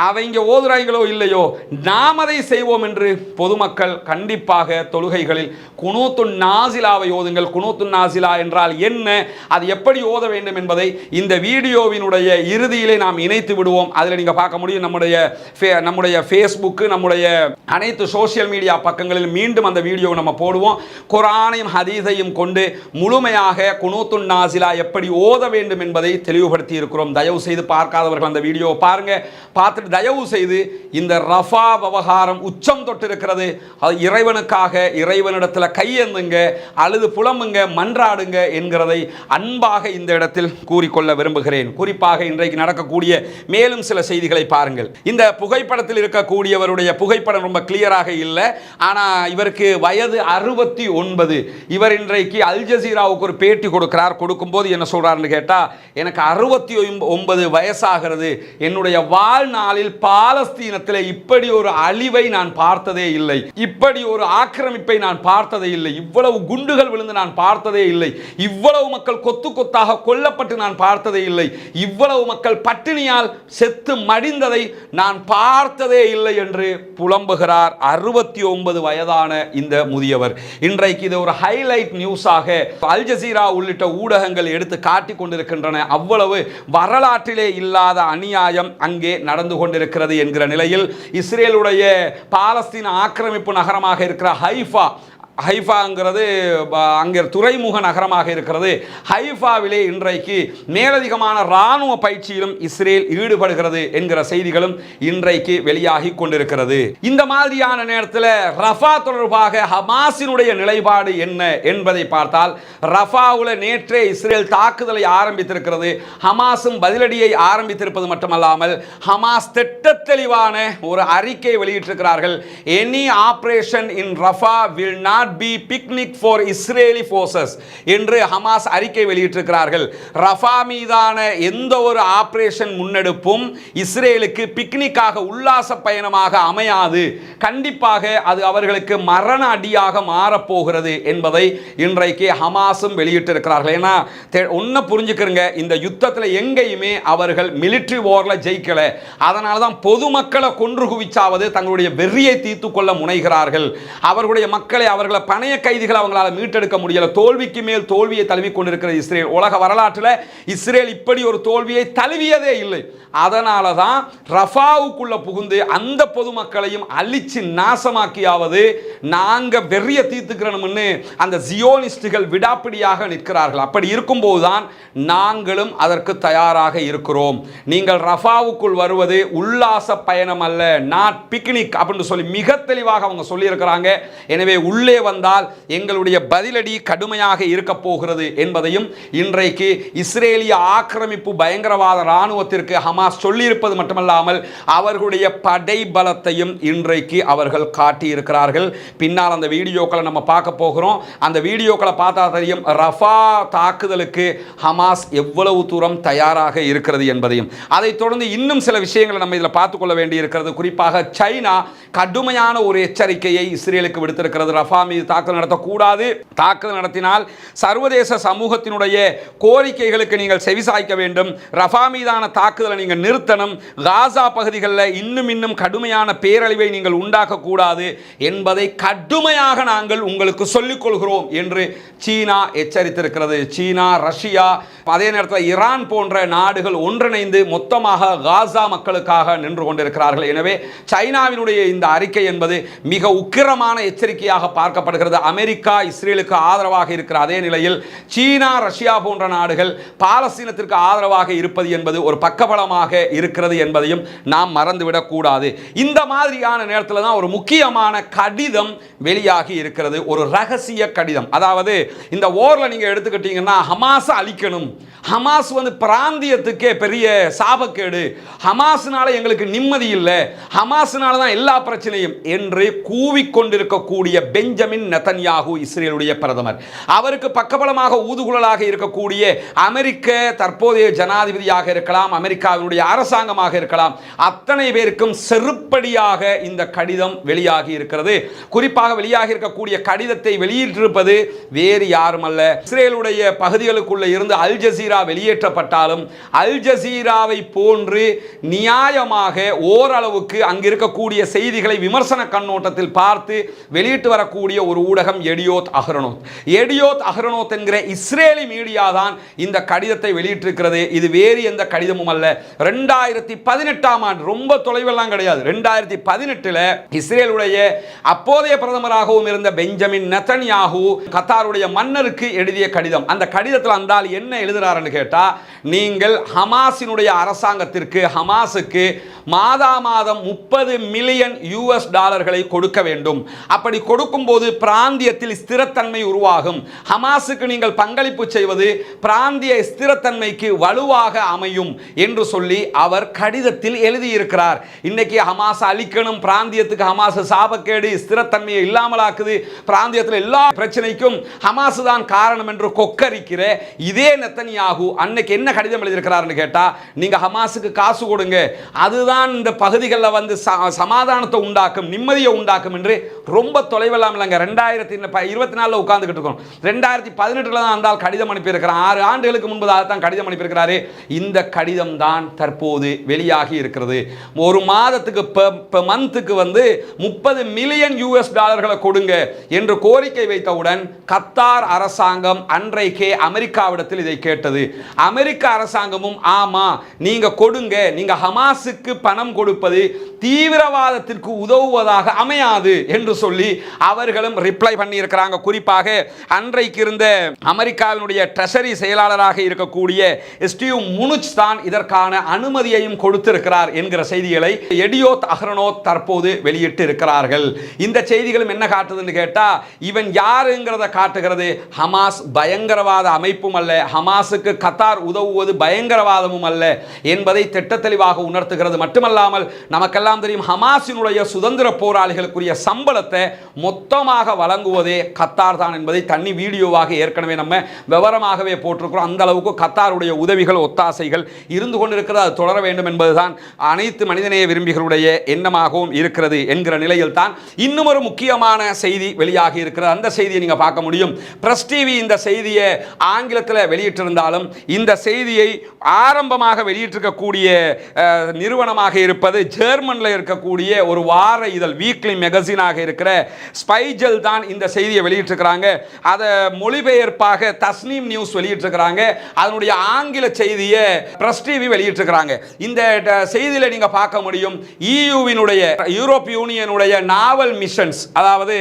அவங்க ஓதுறாங்களோ இல்லையோ, நாம் அதை செய்வோம் என்று பொதுமக்கள் கண்டிப்பாக தொழுகைகளில் குனூத்து நாசிலாவை ஓதுங்கள். குனூத்து நாசிலா என்றால் என்ன, அது எப்படி ஓத வேண்டும் என்பதை இந்த வீடியோவினுடைய இறுதியிலே நாம் இணைத்து விடுவோம். அதில் நீங்க பார்க்க முடியும். நம்முடைய ஃபேஸ்புக், நம்முடைய அனைத்து சோசியல் மீடியா பக்கங்களில் மீண்டும் அந்த வீடியோ நம்ம போடுவோம். குர்ஆனையும் ஹதீஸையும் கொண்டு முழுமையாக குனூத்து நாசிலா எப்படி ஓத வேண்டும் என்பதை தெளிவுபடுத்தி இருக்கிறோம். தயவு செய்து பார்க்காதவர்கள் அந்த வீடியோ பாருங்க. பார்த்துட்டு தயவு செய்து இந்த ரஃபா விவகாரம் உச்சம் தொட்டு இருக்கிறது, அது இறைவனுக்காக இறைவனிடத்தில் கையேந்துங்க, அழுது புலம்புங்க, மன்றாடுங்க என்கிறதை அன்பாக இந்த இடத்தில் கூறிக்கொள்ள விரும்புகிறேன். குறிப்பாக இன்றைக்கு நடக்கக்கூடிய மேலும் சில செய்திகளை பாருங்கள். இந்த புகைப்படத்தில் இருக்கக்கூடியவருடைய புகைப்படம் ரொம்ப கிளியராக இல்லை, ஆனால் இவருக்கு வயது 69. இவர் இன்றைக்கு அல் ஜசீராவுக்கு ஒரு பேட்டி கொடுக்கிறார். கொடுக்கும்போது என்ன சொல்றாருன்னு கேட்டா, எனக்கு 69 வயசாகிறது, என்னுடைய வாழ்நாளில் பாலஸ்தீனத்தில் இப்படி ஒரு அழிவை நான் பார்த்ததே இல்லை, இப்படி ஒரு ஆக்கிரமிப்பை நான் பார்த்ததே இல்லை, இவ்வளவு குண்டுகள் விழுந்து நான் பார்த்ததே இல்லை, இவ்வளவு மக்கள் கொத்து கொத்தாக கொல்லப்பட்டு நான் பார்த்ததே இல்லை, இவ்வளவு மக்கள் பட்டினியால் செத்து மடிந்ததை நான் பார்த்ததே இல்லை என்று புலம்புகிறார் 69 வயதான இந்த முதியவர். இன்றைக்கு இது ஒரு ஹைலைட் நியூஸாக அல் ஜசீரா உள்ளிட்ட ஊடகங்கள் எடுத்து காட்டிக் கொண்டிருக்கின்றன. அவ்வளவு வரலாற்றிலே இல்லாத அநியாயம் அங்கே நடந்து கொண்டிருக்கிறது என்கிற நிலையில் இஸ்ரேலுடைய பாலஸ்தீன ஆக்கிரமிப்பு நகரமாக இருக்கிற ஹைஃபா, ஹைஃபாங்கிறது அங்கே துறைமுக நகரமாக இருக்கிறது. ஹைஃபாவிலே இன்றைக்கு மேலதிகமான இராணுவ பயிற்சியிலும் இஸ்ரேல் ஈடுபடுகிறது என்கிற செய்திகளும் இன்றைக்கு வெளியாகி கொண்டிருக்கிறது. இந்த மாதிரியான நேரத்தில் ரஃபா தொடர்பாக ஹமாஸினுடைய நிலைப்பாடு என்ன என்பதை பார்த்தால், ரஃபாவுல நேற்றே இஸ்ரேல் தாக்குதலை ஆரம்பித்திருக்கிறது. ஹமாஸும் பதிலடியை ஆரம்பித்திருப்பது மட்டுமல்லாமல் ஹமாஸ் திட்டத்தெளிவான ஒரு அறிக்கை வெளியிட்டிருக்கிறார்கள். Any operation in Rafah will not be picnic for Israeli forces என்று ஹமாஸ் அறிக்கை வெளியிட்டிருக்கிறார்கள். ரஃபா மீதான எந்த ஒரு ஆபரேஷன் முன்னெடுப்பும் இஸ்ரேலுக்கு பிக்னிக்காக உல்லாச பயணமாக அமையாது. கண்டிப்பாக அது அவர்களுக்கு மரண அடியாக மாறப்போகிறது என்பதை இன்றைக்கு ஹமாஸும் வெளியிட்டிருக்கிறார்கள். ஏன்னா ஒன்ன புரிஞ்சுக்கிறங்க, இந்த யுத்தத்தில் எங்கேயுமே அவர்கள் மிலிட்டரி வார்ல ஜெயிக்கல. அதனால தான் பொதுமக்களை கொன்று குவிச்சாவது தங்களுடைய வெறியை தீர்த்து கொள்ள முனைகிறார்கள். அவர்களுடைய மக்களை, அவர்களை பணைய கைதிகளை அவங்களால மீட்டெடுக்க முடியல. தோல்விக்கு மேல் தோல்வியை தழுவி கொண்டிருக்கிற இஸ்ரேல். உலக வரலாற்றில் இஸ்ரேல் இப்படி ஒரு தோல்வியை தழுவியதே இல்லை. அதனால தான் ரஃபாவுக்குள்ள புகுந்து அந்த பொதுமக்களையும் அழிச்சு நாசமாக்கியாவது நாங்க வெறிய தீர்த்துக்கிறோம்னு அந்த ஜியோனிஸ்டுகள் விடாப்பிடியாக நிற்கிறார்கள். அப்படி இருக்கும்போது தான் நாங்களும் அதற்கு தயாராக இருக்கிறோம். நீங்கள் ரஃபாவுக்குள் வருவது உல்லாச பயணம் அல்ல, நாட் பிக்னிக் அப்படின்னு சொல்லி மிக தெளிவாக அவங்க சொல்லியிருக்கிறாங்க. எனவே உள்ளே வந்தால் எங்களுடைய பதிலடி கடுமையாக இருக்க போகிறது என்பதையும் இன்றைக்கு இஸ்ரேலிய ஆக்கிரமிப்பு பயங்கரவாத இராணுவத்திற்கு ஹமாஸ் சொல்லியிருப்பது மட்டுமல்லாமல் அவர்களுடைய படை பலத்தையும் இன்றைக்கு அவர்கள் காட்டியிருக்கிறார்கள். பின்னால் அந்த வீடியோக்களை நம்ம பார்க்க போகிறோம். அந்த வீடியோக்களை பார்த்தா தெரியும் ரஃபா தாக்குதலுக்கு ஹமாஸ் எவ்வளவு தூரம் தயாராக இருக்கிறது என்பதையும். அதைத் தொடர்ந்து இன்னும் சில விஷயங்களை நம்ம இதில் பார்த்துக்கொள்ள வேண்டி இருக்கிறது. குறிப்பாக சைனா கடுமையான ஒரு எச்சரிக்கையை இஸ்ரேலுக்கு விடுத்திருக்கிறது. ரஃபா மீது தாக்குதல் நடத்தக்கூடாது, தாக்குதல் நடத்தினால் சர்வதேச சமூகத்தினுடைய கோரிக்கைகளுக்கு நீங்கள் செவிசாய்க்க வேண்டும், ரஃபா மீதான தாக்குதலை நீங்கள் நிறுத்தணும், காசா பகுதிகளில் இன்னும் கடுமையான பேரழிவை நீங்கள் உண்டாக்கக்கூடாது என்பதை கடுமையாக நாங்கள் உங்களுக்கு சொல்லிக் கொள்கிறோம் என்று சீனா எச்சரித்திருக்கிறது. சீனா, ரஷ்யா, அதே நேரத்தில் ஈரான் போன்ற நாடுகள் ஒன்றிணைந்து மொத்தமாக காசா மக்களுக்காக நின்று கொண்டிருக்கிறார்கள். எனவே சைனாவினுடைய இந்த அறிக்கை என்பது மிக உக்கிரமான எச்சரிக்கையாக பார்க்கப்படுகிறது. அமெரிக்கா இஸ்ரேலுக்கு ஆதரவாக இருக்கிற அதே நிலையில் சீனா, ரஷ்யா போன்ற நாடுகள் பாலஸ்தீனத்திற்கு ஆதரவாக இருப்பது என்பது ஒரு பக்கபலமாக இருக்கிறது என்பதையும் நாம் மறந்துவிடக் கூடாது. இந்த மாதிரியான நேரத்தில் தான் ஒரு முக்கியமான கடிதம் வெளியாகி இருக்கிறது, ஒரு ரகசிய கடிதம். அதாவது இந்த ஓர்ல நீங்க எடுத்துக்கிட்டீங்கன்னா ஹமாஸ் அழிக்கணும், ஹமாஸ் பிராந்தியத்துக்கே பெரிய சாபக்கேடு, ஹமாஸ்னால எங்களுக்கு நிம்மதி இல்லை, ஹமாஸ்னால தான் எல்லா பிரச்சனையும் என்று கூவிக்கொண்டிருக்கக்கூடிய பெஞ்சமின் நெதன்யாகு இஸ்ரேலுடைய பிரதமர், அவருக்கு பக்கபலமாக ஊதுகுழலாக இருக்கக்கூடிய அமெரிக்க தற்போதைய ஜனாதிபதியாக இருக்கலாம், அமெரிக்காவினுடைய அரசாங்கமாக இருக்கலாம், அத்தனை பேருக்கும் செருப்படியாக இந்த கடிதம் வெளியாகி இருக்கிறது. குறிப்பாக வெளியாகி இருக்கக்கூடிய கடிதத்தை வெளியிட்டிருப்பது வேறு யாரும் அல்ல, இஸ்ரேலுடைய பகுதிகளுக்குள்ள இருந்து அல் ஜசீரா வெளியேற்றப்பட்டாலும் அல் ஜசீராவை போன்று நியாயமாக ஓரளவுக்கு அங்கு இருக்கக்கூடிய செய்திகளை விமர்சன கண்ணோட்டத்தில் பார்த்து வெளியிட்டு வரக்கூடிய ஒரு ஊடகம் எடியோத் அஹ்ரோனோத். எடியோத் அஹ்ரோனோத் என்கிற இஸ்ரேலி மீடியா தான் இந்த கடிதத்தை வெளியிட்டிருக்கிறது. இது வேறு எந்த கடிதமும் அல்ல. 2018ஆம் ஆண்டு, ரொம்ப தொலைவெல்லாம் கிடையாது, 2018 இஸ்ரேலுடைய அப்போதைய பிரதமராகவும் இருந்த பெஞ்சமின் நெதன்யாகு கத்தாருடைய மன்னருக்கு எழுதிய கடிதம். அந்த கடிதத்தில் அந்தால் என்ன எழுதுறாருன்னு கேட்டா, நீங்கள் ஹமாஸினுடைய அரசாங்கத்திற்கு, ஹமாஸுக்கு மாதா மாதம் $30 மில்லியன் கொடுக்க வேண்டும். அப்படி கொடுக்கும் போது பிராந்தியத்தில் ஸ்திரத்தன்மை உருவாகும். ஹமாஸுக்கு நீங்கள் பங்களிப்பு செய்வது பிராந்திய ஸ்திரத்தன்மைக்கு வலுவாக அமையும் என்று சொல்லி அவர் கடிதத்தில் எழுதியிருக்கிறார். இன்னைக்கு ஹமாஸ் அழிக்கணும், பிராந்தியத்துக்கு ஹமாஸ் சாபக்கேடு, ஸ்திரத்தன்மையை இல்லாமலாக்குது, பிராந்தியத்தில் எல்லா பிரச்சனைக்கும் ஹமாஸ் தான் காரணம் என்று கொக்கரிக்கிற இதே நெதன்யாகு அன்னைக்கு என்ன கடிதம் எழுதியிருக்கிறார்னு கேட்டா, நீங்க ஹமாஸுக்கு காசு கொடுங்க, அதுதான் இந்த பகுதிகளில் சமாதானத்தை உண்டாக்கும், நிம்மதியை உண்டாக்கும் என்று ரொம்ப தொலைவெல்லாம் இல்லைங்க. 2024 உட்கார்ந்துகிட்டு இருக்கோம். 2018 தான் அந்த கடிதம் அனுப்பியிருக்கிறார். 6 ஆண்டுகளுக்கு முன்பதாக தான் கடிதம் அனுப்பியிருக்கிறாரு. இந்த கடிதம் தான் தற்போது வெளியாகி இருக்கிறது. ஒரு மாதத்துக்கு மந்த்துக்கு $30 மில்லியன் கொடுங்க என்று கோரிக்கை வைத்தவுடன் கத்தார் அரசாங்கம் அன்றைக்கே அமெரிக்காவிடத்தில் இதை கேட்டது. அமெரிக்க அரசாங்கமும் ஆமா நீங்க கொடுங்க, நீங்க ஹமாஸுக்கு பணம் கொடுப்பது தீவிரவாதத்திற்கு உதவுவதாக அமையாது என்று சொல்லி அவர்களும் ரிப்ளை பண்ணி இருக்கிறாங்க. குறிப்பாக அன்றைக்கு இருந்த அமெரிக்காவினுடைய ட்ரெஷரி செயலாளராக இருக்கக்கூடிய ஸ்டீவ் முனுச் தான் இதற்கான அனுமதியையும் கொடுத்திருக்கிறார் என்கிற செய்திகளை எடியோத் அஹ்ரோனோத் தற்போது வெளியிட்டு இருக்கிறார்கள். இந்த செய்திகளும் என்ன காட்டுதுன்னு கேட்டா, இவன் யாருங்கிறத காட்டுகிறது. ஹமாஸ் பயங்கரவாத அமைப்பும் அல்ல, ஹமாஸுக்கு கத்தார் உதவுவது பயங்கரவாதமும் அல்ல என்பதை திட்டத்தெளிவாக உணர்த்துகிறது. மட்டுமல்லாமல் நமக்கெல்லாம் தெரியும், ஹமாஸினுடைய சுதந்திர போராளிகளுக்குரிய சம்பளத்தை மொத்தமாக வழங்குவதே கத்தார் தான் என்பதை தனி வீடியோவாக ஏற்கனவே நம்ம விவரமாகவே போட்டிருக்கிறோம். அந்த அளவுக்கு கத்தாருடைய உதவிகள் ஒத்தாசைகள் இருந்து கொண்டிருக்கிறது. அது தொடர வேண்டும் என்பதுதான் அனைத்து மனிதநேய விரும்பிகளுடைய எண்ணமாகவும் இருக்கிறது என்கிற நிலையில் தான் இன்னும் ஒரு முக்கியமான செய்தி வெளியாகி இருக்கிறது. அந்த செய்தியை நீங்க பார்க்க முடியும். பிரஸ் டிவி இந்த செய்தியை ஆங்கிலத்தில் வெளியிட்டிருந்தாலும் இந்த செய்தியை ஆரம்பமாக வெளியிட்டிருக்கக்கூடிய நிறுவனமாக இருப்பது ஜெர்மனில் இருக்கக்கூடிய ஒரு வார இதழ் வீக்லி மேகசினாக இருக்கிற ஸ்பைஜல் தான் இந்த செய்தியை வெளியிட்டிருக்கிறாங்க. அதை மொழிபெயர்ப்பாக தஸ்னீம் நியூஸ் வெளியிட்டிருக்கிறாங்க. அதனுடைய ஆங்கில செய்தியை பிரஸ் டிவி வெளியிட்டிருக்கிறாங்க. இந்த செய்தியில் நீங்க பார்க்க முடியும், ஈயூவினுடைய யூரோப் யூனியனுடைய நாவல் மிஷன்ஸ், அதாவது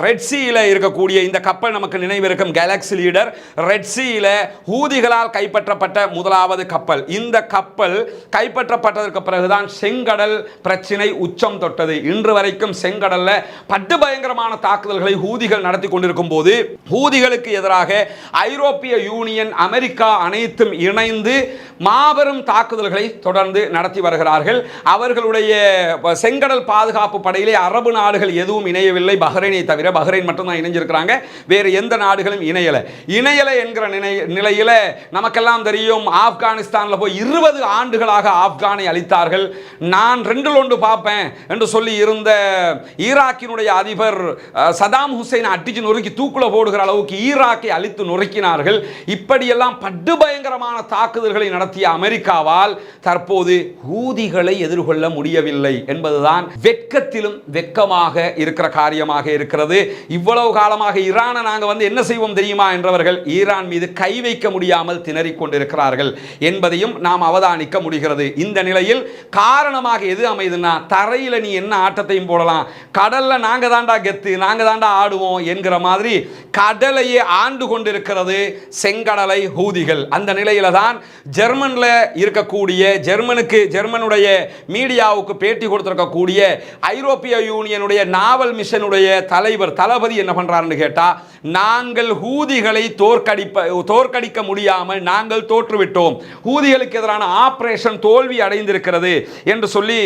ரெட் சீல இருக்கக்கூடிய இந்த கப்பல் நமக்கு நினைவிருக்கும் கேலக்ஸி லீடர், ரெட் சீல ஹூதிகளால் கைப்பற்றப்பட்ட முதலாவது கப்பல். இந்த கப்பல் கைப்பற்றப்பட்டதற்கு பிறகுதான் செங்கடல் பிரச்சினை உச்சம் தொட்டது. இன்று வரைக்கும் செங்கடல்ல பட்டு பயங்கரமான தாக்குதல்களை ஹூதிகள் நடத்தி கொண்டிருக்கும் போது ஹூதிகளுக்கு எதிராக ஐரோப்பிய யூனியன், அமெரிக்கா அனைத்தும் இணைந்து மாபெரும் தாக்குதல்களை தொடர்ந்து நடத்தி வருகிறார்கள். அவர்களுடைய செங்கடல் பாதுகாப்பு படையிலே அரபு நாடுகள் எதுவும் இணையவில்லை, பஹ்ரைனை தவிர. பஹ்ரைன் மட்டும் தான் இணைஞ்சிருக்கிறாங்க, வேறு எந்த நாடுகளும் இணையல என்கிற நிலையில நமக்கெல்லாம் தெரியும், ஆப்கானிஸ்தானில் போய் 20 ஆண்டுகளாக ஆப்கானை அழித்தார்கள். நான் 2 பார்ப்பேன் என்று சொல்லி இருந்த ஈராக்கினுடைய அதிபர் சதாம் ஹுசைன் அடிச்சு நொறுக்கி தூக்குல போடுகிற அளவுக்கு ஈராக்கை அழித்து நொறுக்கினார்கள். இப்படியெல்லாம் படுபயங்கரமான தாக்குதல்களை நடத்திய அமெரிக்காவால் தற்போது ஹூதிகளை எதிர்கொள்ள முடியவில்லை என்பதுதான் வெட்கத்திலும் வெட்கமாக இருக்கிற காரியமாக இருக்கிறது. இவ்வளவு காலமாக ஈரானை நாங்கள் என்ன செய்வோம் தெரியுமா என்றவர்கள் ஈரான் மீது கை வைக்க முடியாமல் திணறிக் கொண்டிருக்கிறார்கள் என்பதையும் நாம் அவதானிக்க முடிகிறது. இந்த நிலையில் காரணமாக எது அமைதுன்னா, தரையில் நீ என்ன ஆட்டத்தையும் போடலாம், கடல்ல நாங்க தாண்டா கெத்து, நாங்க தாண்டா ஆடுவோம் என்கிற மாதிரி கடலையே ஆண்டு கொண்டிருக்கிறது செங்கடலை ஹூதிகள். அந்த நிலையில தான் ஜெர்மன்ல இருக்கக்கூடிய ஜெர்மனுடைய மீடியாவுக்கு பேட்டி கொடுத்திருக்கக்கூடிய ஐரோப்பிய யூனியனுடைய நாவல் மிஷனுடைய தளபதி என்ன பண்றாருன்னு கேட்டா, நாங்கள் ஹூதிகளை தோற்கடிக்க முடியாமல் நாங்கள் தோற்றுவிட்டோம், ஹூதிகளுக்கு எதிரான ஆபரேஷன் தோல்வி அடைந்திருக்கிறது என்று சொல்லி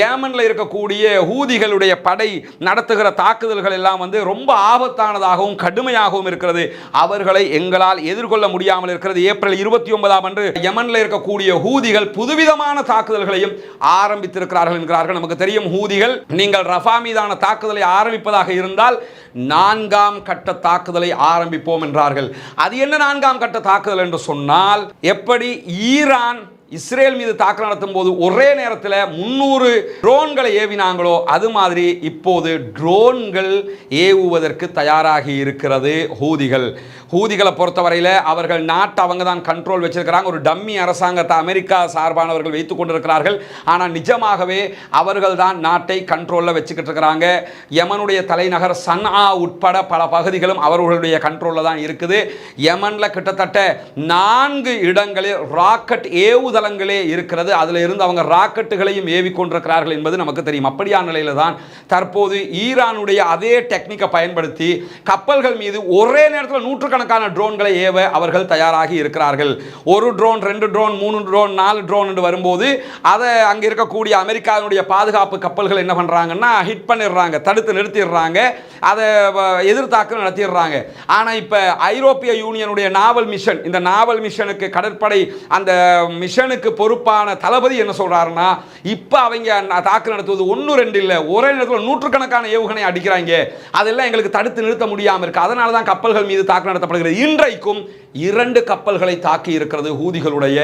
ஏமன்ல இருக்கக்கூடிய ஹூதிகளுடைய படை நடத்துகிற தாக்குதல்கள் எல்லாம் ரொம்ப ஆபத்தானதாகவும் கடுமையாகவும் இருக்கிறது, அவர்களை எங்களால் எதிர்கொள்ள முடியாமல் இருக்கிறது. ஏப்ரல் 29 அன்று யமன்ல இருக்கக்கூடிய ஹூதிகள் புதுவிதமான தாக்குதல்களையும் ஆரம்பித்திருக்கிறார்கள் என்கிறார்கள். நமக்கு தெரியும், ஹூதிகள் நீங்கள் ரஃபா மீதான தாக்குதலை ஆரம்பிப்பதாக இருந்தால் 4ஆம் கட்ட தாக்குதலை ஆரம்பிப்போம் என்றார்கள். அது என்ன 4ஆம் கட்ட தாக்குதல் என்று சொன்னால், எப்படி ஈரான் இஸ்ரேல் மீது தாக்குதல் நடத்தும் போது ஒரே நேரத்தில் 300 ட்ரோன்களை ஏவினாங்களோ அது மாதிரி இப்போது ட்ரோன்கள் ஏவுவதற்கு தயாராகி இருக்கிறது ஹூதிகளை பொறுத்தவரையில் அவர்கள் நாட்டை அவங்க தான் கண்ட்ரோல் வச்சிருக்கிறாங்க. ஒரு டம்மி அரசாங்கத்தை அமெரிக்கா சார்பானவர்கள் வைத்துக் கொண்டிருக்கிறார்கள். ஆனால் நிஜமாகவே அவர்கள் தான் நாட்டை கண்ட்ரோலில் வச்சுக்கிட்டு இருக்கிறாங்க. யமனுடைய தலைநகர் சன்ஆ உட்பட பல பகுதிகளும் அவர்களுடைய கண்ட்ரோலில் தான் இருக்குது. யமனில் கிட்டத்தட்ட 4 இடங்களில் ராக்கெட் ஏவுதளங்களே இருக்கிறது. அதில் இருந்து அவங்க ராக்கெட்டுகளையும் ஏவி கொண்டிருக்கிறார்கள் என்பது நமக்கு தெரியும். அப்படியான நிலையில் தான் தற்போது ஈரானுடைய அதே டெக்னிக்கை பயன்படுத்தி கப்பல்கள் மீது ஒரே நேரத்தில் 100 கணக்கான ட்ரோன்களை ஏவ அவர்கள் தயாராகி இருக்கிறார்கள். 1 ட்ரோன், 2 ட்ரோன், 3 ட்ரோன், 4 ட்ரோன் என்று வரும்போது அதை அங்கே இருக்கக்கூடிய அமெரிக்காவுடைய பாதுகாப்பு கப்பல்கள் என்ன பண்ணுறாங்கன்னா ஹிட் பண்ணிடுறாங்க, தடுத்து நிறுத்திடுறாங்க, அதை எதிர்த்தாக்குதல் நடத்திடுறாங்க. ஆனால் இப்போ ஐரோப்பிய யூனியனுடைய நாவல் மிஷன், இந்த நாவல் மிஷனுக்கு கடற்படை அந்த மிஷனுக்கு பொறுப்பான தளபதி என்ன சொல்றாருன்னா, இப்போ அவங்க தாக்குதல் நடத்துவது 1-2 இல்லை, ஒரே நேரத்தில் 100 கணக்கான ஏவுகணை அடிக்கிறாங்க, அதெல்லாம் எங்களுக்கு தடுத்து நிறுத்த முடியாமல் இருக்கு, அதனால தான் கப்பல்கள் மீது தாக்குதல் நடத்தப்படுகிறது. இன்றைக்கும் 2 கப்பல்களை தாக்கி இருக்கிறது ஹூதிகளுடைய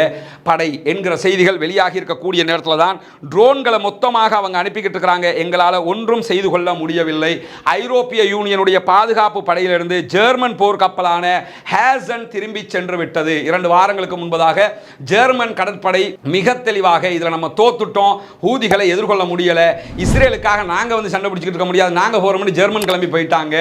படை என்கிற செய்திகள் வெளியாகி இருக்கக்கூடிய நேரத்தில் தான் ட்ரோன்களை மொத்தமாக அவங்க அனுப்பிக்கிட்டு இருக்கிறாங்க. எங்களால் ஒன்றும் செய்து கொள்ள முடியவில்லை. ஐரோப்பிய யூனியனுடைய பாதுகாப்பு படையிலிருந்து ஜெர்மன் போர் கப்பலான ஹேசன் திரும்பி சென்று விட்டது. 2 வாரங்களுக்கு முன்பதாக ஜெர்மன் கடற்படை கடற்படை மிக தெளிவாக இதில் நம்ம தோத்துட்டோம், ஹூதிகளை எதிர்கொள்ள முடியல, இஸ்ரேலுக்காக நாங்கள் வந்து சண்டை பிடிச்சிக்கிட்டு இருக்க முடியாது, நாங்கள் போகிறோம்னு ஜெர்மன் கிளம்பி போயிட்டாங்க.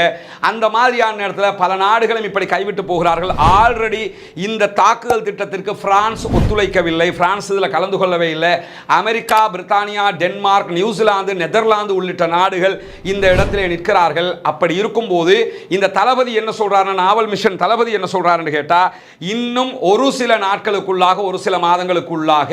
அந்த மாதிரியான நேரத்தில் பல நாடுகளும் இப்படி கைவிட்டு போகிறார்கள். ஆல்ரெடி இந்த தாக்குதல் திட்டத்திற்கு பிரான்ஸ் ஒத்துழைக்கவில்லை, பிரான்ஸ் இதில் கலந்து கொள்ளவே இல்லை. அமெரிக்கா, பிரித்தானியா, டென்மார்க், நியூசிலாந்து, நெதர்லாந்து உள்ளிட்ட நாடுகள் இந்த இடத்திலே நிற்கிறார்கள். அப்படி இருக்கும்போது இந்த தளபதி என்ன சொல்றாருன்னா, நாவல் மிஷன் தளபதி என்ன சொல்றாருன்னு கேட்டா, இன்னும் ஒரு சில நாட்களுக்குள்ளாக, ஒரு சில மாதங்களுக்குள்ளாக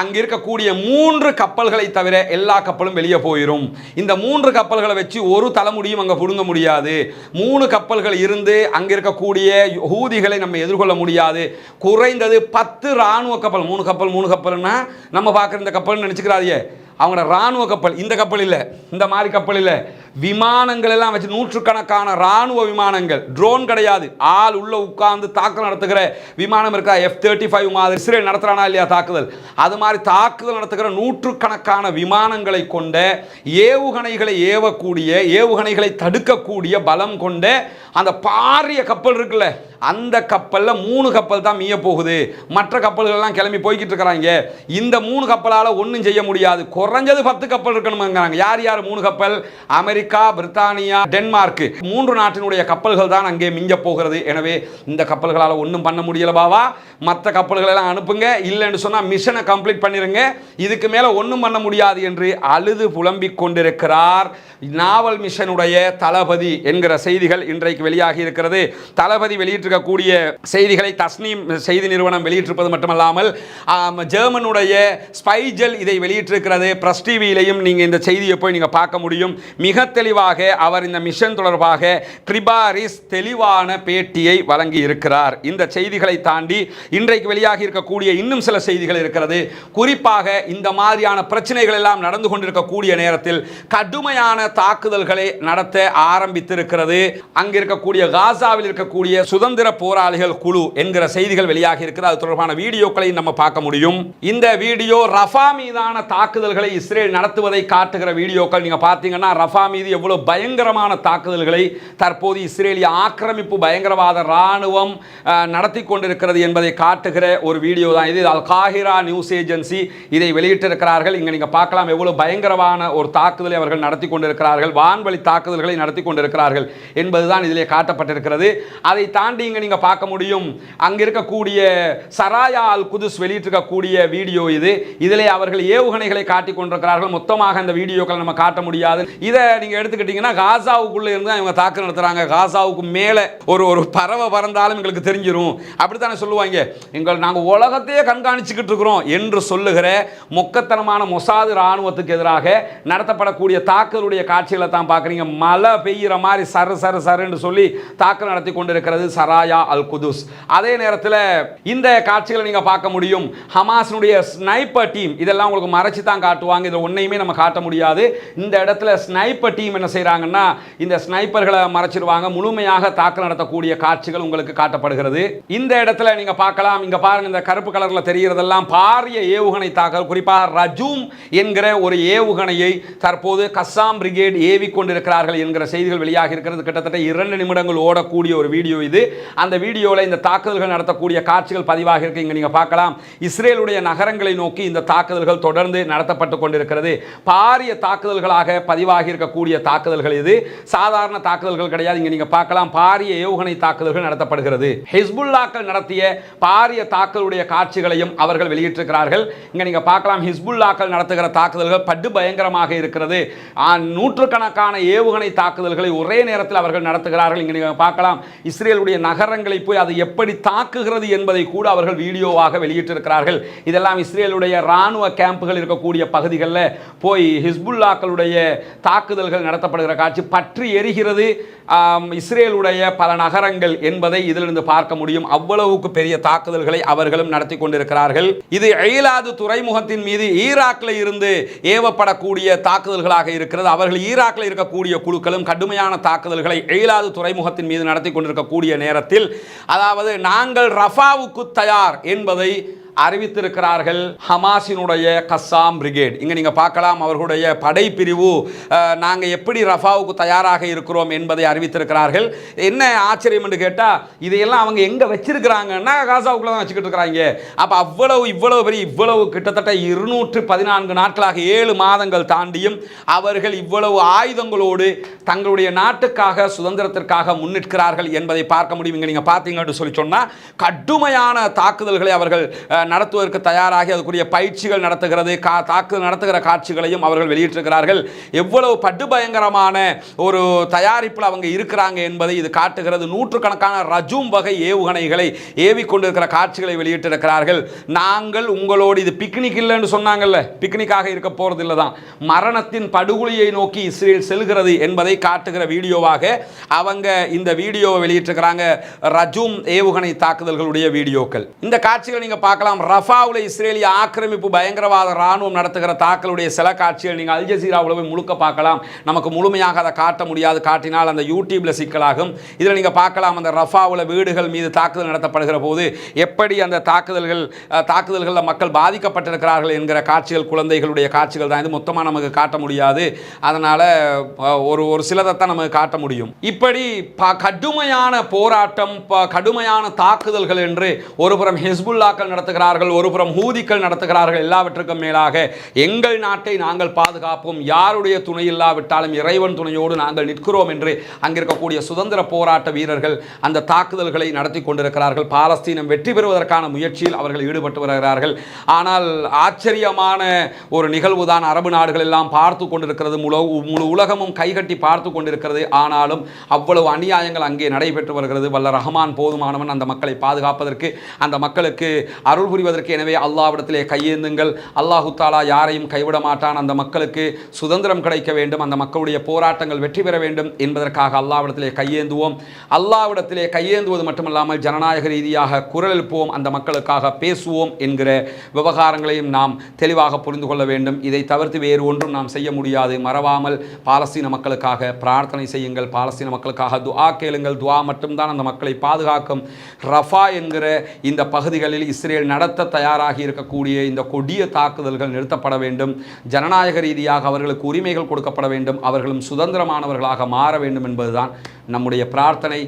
அங்க இருக்கக்கூடிய 3 கப்பல்களை தவிர எல்லா கப்பலும் வெளியே போயிடும். இந்த 3 கப்பல்களை வச்சு ஒரு தலைமுடியும் அங்க புடுங்க முடியாது. 3 கப்பல்கள் இருந்து அங்க இருக்கக்கூடிய ஹூதிகளை நம்ம எதிர்கொள்ள முடியாது. குறைந்தது 10 ராணுவ கப்பல், 3 கப்பல்னா நம்ம பார்க்குற இந்த கப்பல் நினைச்சுக்கிறாதே, அவங்களோட ராணுவ கப்பல், இந்த கப்பல் இல்லை, இந்த மாதிரி கப்பல் இல்லை, விமானங்கள் எல்லாம் வச்சு நூற்றுக்கணக்கான ராணுவ விமானங்கள், ட்ரோன் கிடையாது, ஆள் உள்ள உட்கார்ந்து தாக்குதல் நடத்துகிற விமானம் இருக்கா, F-35 மாதிரி இஸ்ரேல் நடத்துறானா இல்லையா தாக்குதல், அது மாதிரி தாக்குதல் நடத்துகிற நூற்றுக்கணக்கான விமானங்களை கொண்ட, ஏவுகணைகளை ஏவக்கூடிய, ஏவுகணைகளை தடுக்கக்கூடிய பலம் கொண்ட அந்த பாரிய கப்பல் இருக்குல்ல, அந்த கப்பல்ல 3 கப்பல் தான் மீய போகுது. மற்ற கப்பல்கள் எல்லாம் கிளம்பி போய்கிட்டு இருக்கிறாங்க. இந்த 3 கப்பலால ஒன்றும் செய்ய முடியாது. குறைஞ்சது 10 கப்பல் இருக்கணும்ங்கிறாங்க. யார் யார் 3 கப்பல்? அமெரிக்கா, பிரித்தானியா, டென்மார்க் 3 நாட்டினுடைய கப்பல்கள் தான் அங்கே மிஞ்ச போகிறது. எனவே இந்த கப்பல்களால் ஒன்றும் பண்ண முடியல பாவா, மற்ற கப்பல்கள் எல்லாம் அனுப்புங்க, இல்லைன்னு சொன்னா மிஷனை கம்ப்ளீட் பண்ணிருங்க, இதுக்கு மேல ஒன்றும் பண்ண முடியாது என்று அழுது புலம்பிக் கொண்டிருக்கிறார் நாவல் மிஷனுடைய தளபதி என்கிற செய்திகள் இன்றைக்கு வெளியாகி இருக்கிறது. தளபதி வெளியிட்டிருக்கக்கூடிய செய்திகளை தஸ்னீம் செய்தி நிறுவனம் வெளியிட்டிருப்பது மட்டுமல்லாமல் ஜெர்மனுடைய ஸ்பைஜெல் இதை வெளியிட்டிருக்கிறது. பிரஸ் டிவியிலையும் நீங்க இந்த செய்தியை போய் நீங்க பார்க்க முடியும். மிக தெளிவாக அவர் இந்த மிஷன் தொடர்பாக கிரிபாரிஸ் தெளிவான பேட்டியை வழங்கி இருக்கிறார். இந்த செய்திகளை தாண்டி இன்றைக்கு வெளியாகி இருக்கக்கூடிய இன்னும் சில செய்திகள் இருக்கிறது. குறிப்பாக இந்த மாதிரியான பிரச்சனைகள் எல்லாம் நடந்து கொண்டிருக்கக்கூடிய நேரத்தில் கடுமையான தாக்குதல்களை நடத்த ஆரம்பித்திருக்கிறது அங்க இருக்கக்கூடிய காசாவில் இருக்கக்கூடிய சுதந்திர போராளிகள் குழு என்கிற செய்திகள் வெளியாகி இருக்கிறது. அது தொடர்பான வீடியோக்களை நம்ம பார்க்க முடியும். இந்த வீடியோ ரஃபா மீதான தாக்குதல்களை இஸ்ரேல் நடத்துவதை காட்டுகிற வீடியோக்கள். நீங்க பார்த்தீங்கன்னா ரஃபா மீது எவ்வளவு பயங்கரமான தாக்குதல்களை தற்போது இஸ்ரேலிய ஆக்கிரமிப்பு பயங்கரவாத ராணுவம் நடத்தி கொண்டிருக்கிறது என்பதை காட்டுகிற ஒரு வீடியோ தான் இது. அல் காஹிரா நியூஸ் ஏஜென்சி இதை வெளியிட்டிருக்கிறார்கள். இங்க நீங்க பார்க்கலாம் எவ்வளவு பயங்கரமான ஒரு தாக்குதலை அவர்கள் நடத்தி கொண்டிருக்கிறார்கள், வான்வழி தாக்குதல்களை நடத்தி கொண்டிருக்கிறார்கள் என்பதுதான் இதிலே காட்டப்பட்டிருக்கிறது. அதை தாண்டி இங்க நீங்க பார்க்க முடியும் அங்க இருக்கக்கூடிய சராயா அல் குதுஸ் வெளியிட்டிருக்கக்கூடிய வீடியோ இது. இதிலே அவர்கள் ஏவுகணைகளை காட்டிக் கொண்டிருக்கிறார்கள். மொத்தமாக அந்த வீடியோக்களை நம்ம காட்ட முடியாது. இதை நீங்க எடுத்துக்கிட்டீங்கன்னா காசாவுக்குள்ள இருந்து இவங்க தாக்குதல் நடத்துறாங்க. காசாவுக்கு மேல ஒரு பறவை பறந்தாலும் எங்களுக்கு தெரிஞ்சிரும், அப்படித்தானே சொல்லுவாங்க. நாங்கள் உலகத்தையே கண்காணிச்சுக்கிட்டு இருக்கிறோம் என்று சொல்லுகிற மொக்கத்தனமான மொசாது ராணுவத்துக்கு எதிராக நடத்தப்படக்கூடிய தாக்குதலுடைய காட்சிகளை தான் பார்க்குறீங்க. மழை பெய்கிற மாதிரி சரு சரு சருன்னு சொல்லி தாக்குதல் நடத்தி கொண்டிருக்கிறது சராயா அல் குதுஸ். அதே நேரத்தில் இந்த காட்சிகளை நீங்க பார்க்க முடியும். ஹமாஸினுடைய ஸ்னைப்பர் டீம் இதெல்லாம் உங்களுக்கு மறைச்சு தான் காட்டுவாங்க. இதில் ஒன்றையுமே நம்ம காட்ட முடியாது. இந்த இடத்துல ஸ்னைப்பர் டீம் என்ன செய்யறாங்கன்னா இந்த ஸ்னைப்பர்களை மறைச்சிருவாங்க. முழுமையாக தாக்குதல் நடத்தக்கூடிய காட்சிகள் உங்களுக்கு காட்டப்படுகிறது. இந்த இடத்துல நீங்க பார்க்கலாம். இங்க பாருங்க, இந்த கருப்பு கலர்ல தெரிகிறதெல்லாம் பாரிய ஏவுகணை தாக்குதல். குறிப்பாக ரஜூம் என்கிற ஒரு ஏவுகணையை தற்போது கஸ்ஸாம் பிரிகேட் ஏவி கொண்டிருக்கிறார்கள் என்கிற செய்திகள் வெளியாக இருக்கிறது. கிட்டத்தட்ட 2 நிமிடங்கள் ஓடக்கூடிய ஒரு வீடியோ இது. அந்த வீடியோவில் இந்த தாக்குதல்கள் நடத்தக்கூடிய காட்சிகள் பதிவாக இருக்கு. இங்க நீங்க பார்க்கலாம், இஸ்ரேலுடைய நகரங்களை நோக்கி இந்த தாக்குதல்கள் தொடர்ந்து நடத்தப்பட்டு கொண்டிருக்கிறது. பாரிய தாக்குதல்களாக பதிவாகி இருக்கக்கூடிய தாக்குதல்கள் இது. சாதாரண தாக்குதல்கள் கிடையாது. இங்க நீங்க பார்க்கலாம், பாரிய ஏவுகணை தாக்குதல்கள் நடத்தப்படுகிறது. ஹிஸ்புல்லாக்கள் நடத்திய பாரிய தாக்குதலுடைய காட்சிகளையும் அவர்கள் வெளியிட்டிருக்கிறார்கள். இங்க நீங்க பார்க்கலாம், ஹிஸ்புல்லாக்கள் நடத்துகிற தாக்குதல்கள் படு பயங்கரமாக இருக்கிறது. நூற்றுக்கணக்கான ஏவுகணை தாக்குதல்களை ஒரே நேரத்தில் அவர்கள் நடத்துகிறார்கள். இங்க நீங்க பார்க்கலாம், இஸ்ரேலுடைய நகரங்களை போய் அதை எப்படி தாக்குகிறது என்பதை கூட அவர்கள் வீடியோவாக வெளியிட்டிருக்கிறார்கள். இதெல்லாம் இஸ்ரேலுடைய ராணுவ கேம்புகள் இருக்கக்கூடிய பகுதிகளில் போய் ஹிஸ்புல்லாக்களுடைய தாக்குதல்கள் நடத்தப்படுகிற காட்சி. பற்றி எரிகிறது இஸ்ரேலுடைய பல நகரங்கள் என்பதை இதிலிருந்து பார்க்க முடியும். அவ்வளவுக்கு பெரிய தாக்குதல்களை அவர்களும் நடத்தி கொண்டிருக்கிறார்கள். இது எயிலாது துறைமுகத்தின் மீது ஈராக்கில் இருந்து ஏவப்படக்கூடிய தாக்குதல்களாக இருக்கிறது. அவர்கள் ஈராக்கில் இருக்கக்கூடிய குழுக்களும் கடுமையான தாக்குதல்களை எயிலாது துறைமுகத்தின் மீது நடத்தி கொண்டிருக்கக்கூடிய நேரத்தில், அதாவது நாங்கள் ரஃபாவுக்கு தயார் என்பதை அறிவித்திருக்கிறார்கள் ஹமாஸினுடைய கஸ்ஸாம் பிரிகேட். இங்கே நீங்கள் பார்க்கலாம் அவர்களுடைய படைப்பிரிவு நாங்கள் எப்படி ரஃபாவுக்கு தயாராக இருக்கிறோம் என்பதை அறிவித்திருக்கிறார்கள். என்ன ஆச்சரியம் என்று கேட்டால் இதையெல்லாம் அவங்க எங்கே வச்சிருக்கிறாங்கன்னா காசாவுக்குள்ள தான் வச்சுக்கிட்டு இருக்கிறாங்க. அப்போ இவ்வளவு கிட்டத்தட்ட 214 நாட்களாக 7 மாதங்கள் தாண்டியும் அவர்கள் இவ்வளவு ஆயுதங்களோடு தங்களுடைய நாட்டுக்காக சுதந்திரத்திற்காக முன்னிற்கிறார்கள் என்பதை பார்க்க முடியும். இங்கே நீங்கள் பார்த்தீங்கன்னு சொல்லி சொன்னால் கடுமையான தாக்குதல்களை அவர்கள் நடத்துவதற்கு தயாராகி அதுக்குரிய பயிற்சிகள் தாக்குதல் நடத்துகிற காட்சிகளையும் அவர்கள் வெளியிட்டிருக்கிறார்கள். எவ்வளவு படுபயங்கரமான ஒரு தயாரிப்பில் அவங்க இருக்கிறாங்க என்பதை இது காட்டுகிறது. நூற்றுக்கணக்கான ரஜூம் வகை ஏவுகணைகளை ஏவிக்கொண்டிருக்கிற காட்சிகளை வெளியிட்டிருக்கிறார்கள். நாங்கள் உங்களோடு இது பிக்னிக் இல்லைன்னு சொன்னாங்கல்ல, பிக்னிக்காக இருக்க போறதில்லை தான், மரணத்தின் படுகொலியை நோக்கி இஸ்ரேல் செல்கிறது என்பதை காட்டுகிற வீடியோவாக அவங்க இந்த வீடியோவை வெளியிட்டிருக்கிறாங்க. ரஜூம் ஏவுகணை தாக்குதல்களுடைய வீடியோக்கள். இந்த காட்சிகள் நீங்க பார்க்கலாம். ரஃபாவில் இஸ்ரேலிய ஆக்கிரமிப்பு பயங்கரவாத ராணுவம் நடத்துகிற தாக்குதலுடைய சில காட்சிகள் நீங்கள் அல் ஜசீராவில் போய் முழுக்க பார்க்கலாம். நமக்கு முழுமையாக அதை காட்ட முடியாது, காட்டினால் அந்த யூடியூப்ல சிக்கலாகும். இதில் நீங்கள் பார்க்கலாம் அந்த ரஃபாவில் வீடுகள் மீது தாக்குதல் நடத்தப்படுகிற போது எப்படி அந்த தாக்குதல்களில் மக்கள் பாதிக்கப்பட்டிருக்கிறார்கள் என்கிற காட்சிகள், குழந்தைகளுடைய காட்சிகள் தான். இது மொத்தமாக நமக்கு காட்ட முடியாது, அதனால் ஒரு சிலதைத்தான் நமக்கு காட்ட முடியும். இப்படி கடுமையான போராட்டம், கடுமையான தாக்குதல்கள் என்று ஒருபுறம் ஹிஸ்புல்லாக்கள் நடத்துகிறார்கள், ஒருபுறம் ஹூதிக்கள் நடத்துகிறார்கள். எல்லாவற்றுக்கும் மேலாக எங்கள் நாட்டை நாங்கள் பாதுகாப்போம், யாருடைய துணை இல்லாவிட்டாலும் இறைவன் துணையோடு நாங்கள் நிற்கிறோம் என்று அங்கிருக்கக்கூடிய சுதந்திர போராட்ட வீரர்கள் அந்த தாக்குதல்களை நடத்தி கொண்டிருக்கிறார்கள். பாலஸ்தீனம் வெற்றி பெறுவதற்கான முயற்சியில் அவர்கள் ஈடுபட்டு வருகிறார்கள். ஆனால் ஆச்சரியமான ஒரு நிகழ்வு தான் அரபு நாடுகள் எல்லாம் பார்த்து கொண்டிருக்கிறது, முழு உலகமும் கைகட்டி பார்த்து கொண்டிருக்கிறது. ஆனாலும் அவ்வளவு அநியாயங்கள் அங்கே நடைபெற்று வருகிறது. வல்ல ரஹ்மான் போதுமானவன் அந்த மக்களை பாதுகாப்பதற்கு, அந்த மக்களுக்கு அருள் புரிவதற்கு. எனவே அல்லாஹ்விடத்திலே கையேந்துங்கள். அல்லாஹு தாலா யாரையும் கைவிட மாட்டான். அந்த மக்களுக்கு சுதந்திரம் கிடைக்க வேண்டும், அந்த மக்களுடைய போராட்டங்கள் வெற்றி பெற வேண்டும் என்பதற்காக அல்லாஹ்விடத்திலே கையேந்துவோம். அல்லாஹ்விடத்திலே கையேந்துவது மட்டுமல்லாமல் ஜனநாயக ரீதியாக குரல் எழுப்புவோம், அந்த மக்களுக்காக பேசுவோம் என்கிற விவகாரங்களையும் நாம் தெளிவாக புரிந்து கொள்ள வேண்டும். இதை தவிர்த்து வேறு ஒன்றும் நாம் செய்ய முடியாது. மறவாமல் பாலஸ்தீன மக்களுக்காக பிரார்த்தனை செய்யுங்கள், பாலஸ்தீன மக்களுக்காக துஆ கேளுங்கள். துஆ மட்டும்தான் அந்த மக்களை பாதுகாக்கும். ரஃபா என்கிற இந்த பகுதிகளில் இஸ்ரேல் நடத்த தயாராகி இருக்கக்கூடிய இந்த கொடிய தாக்குதல்கள் நிறுத்தப்பட வேண்டும். ஜனநாயக ரீதியாக அவர்களுக்கு உரிமைகள் கொடுக்கப்பட வேண்டும், அவர்களும் சுதந்திரமானவர்களாக மாற வேண்டும் என்பதுதான் நம்முடைய பிரார்த்தனை.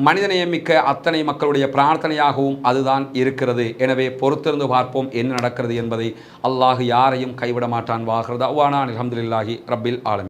மனிதநேயமிக்க அத்தனை மக்களுடைய பிரார்த்தனையாகவும் அதுதான் இருக்கிறது. எனவே பொறுத்திருந்து பார்ப்போம் என்ன நடக்கிறது என்பதை. அல்லாஹ் யாரையும் கைவிட மாட்டான். வாஹிர் தஅவானா அல்ஹம்துலில்லாஹி ரப்பில் ஆலமீன்.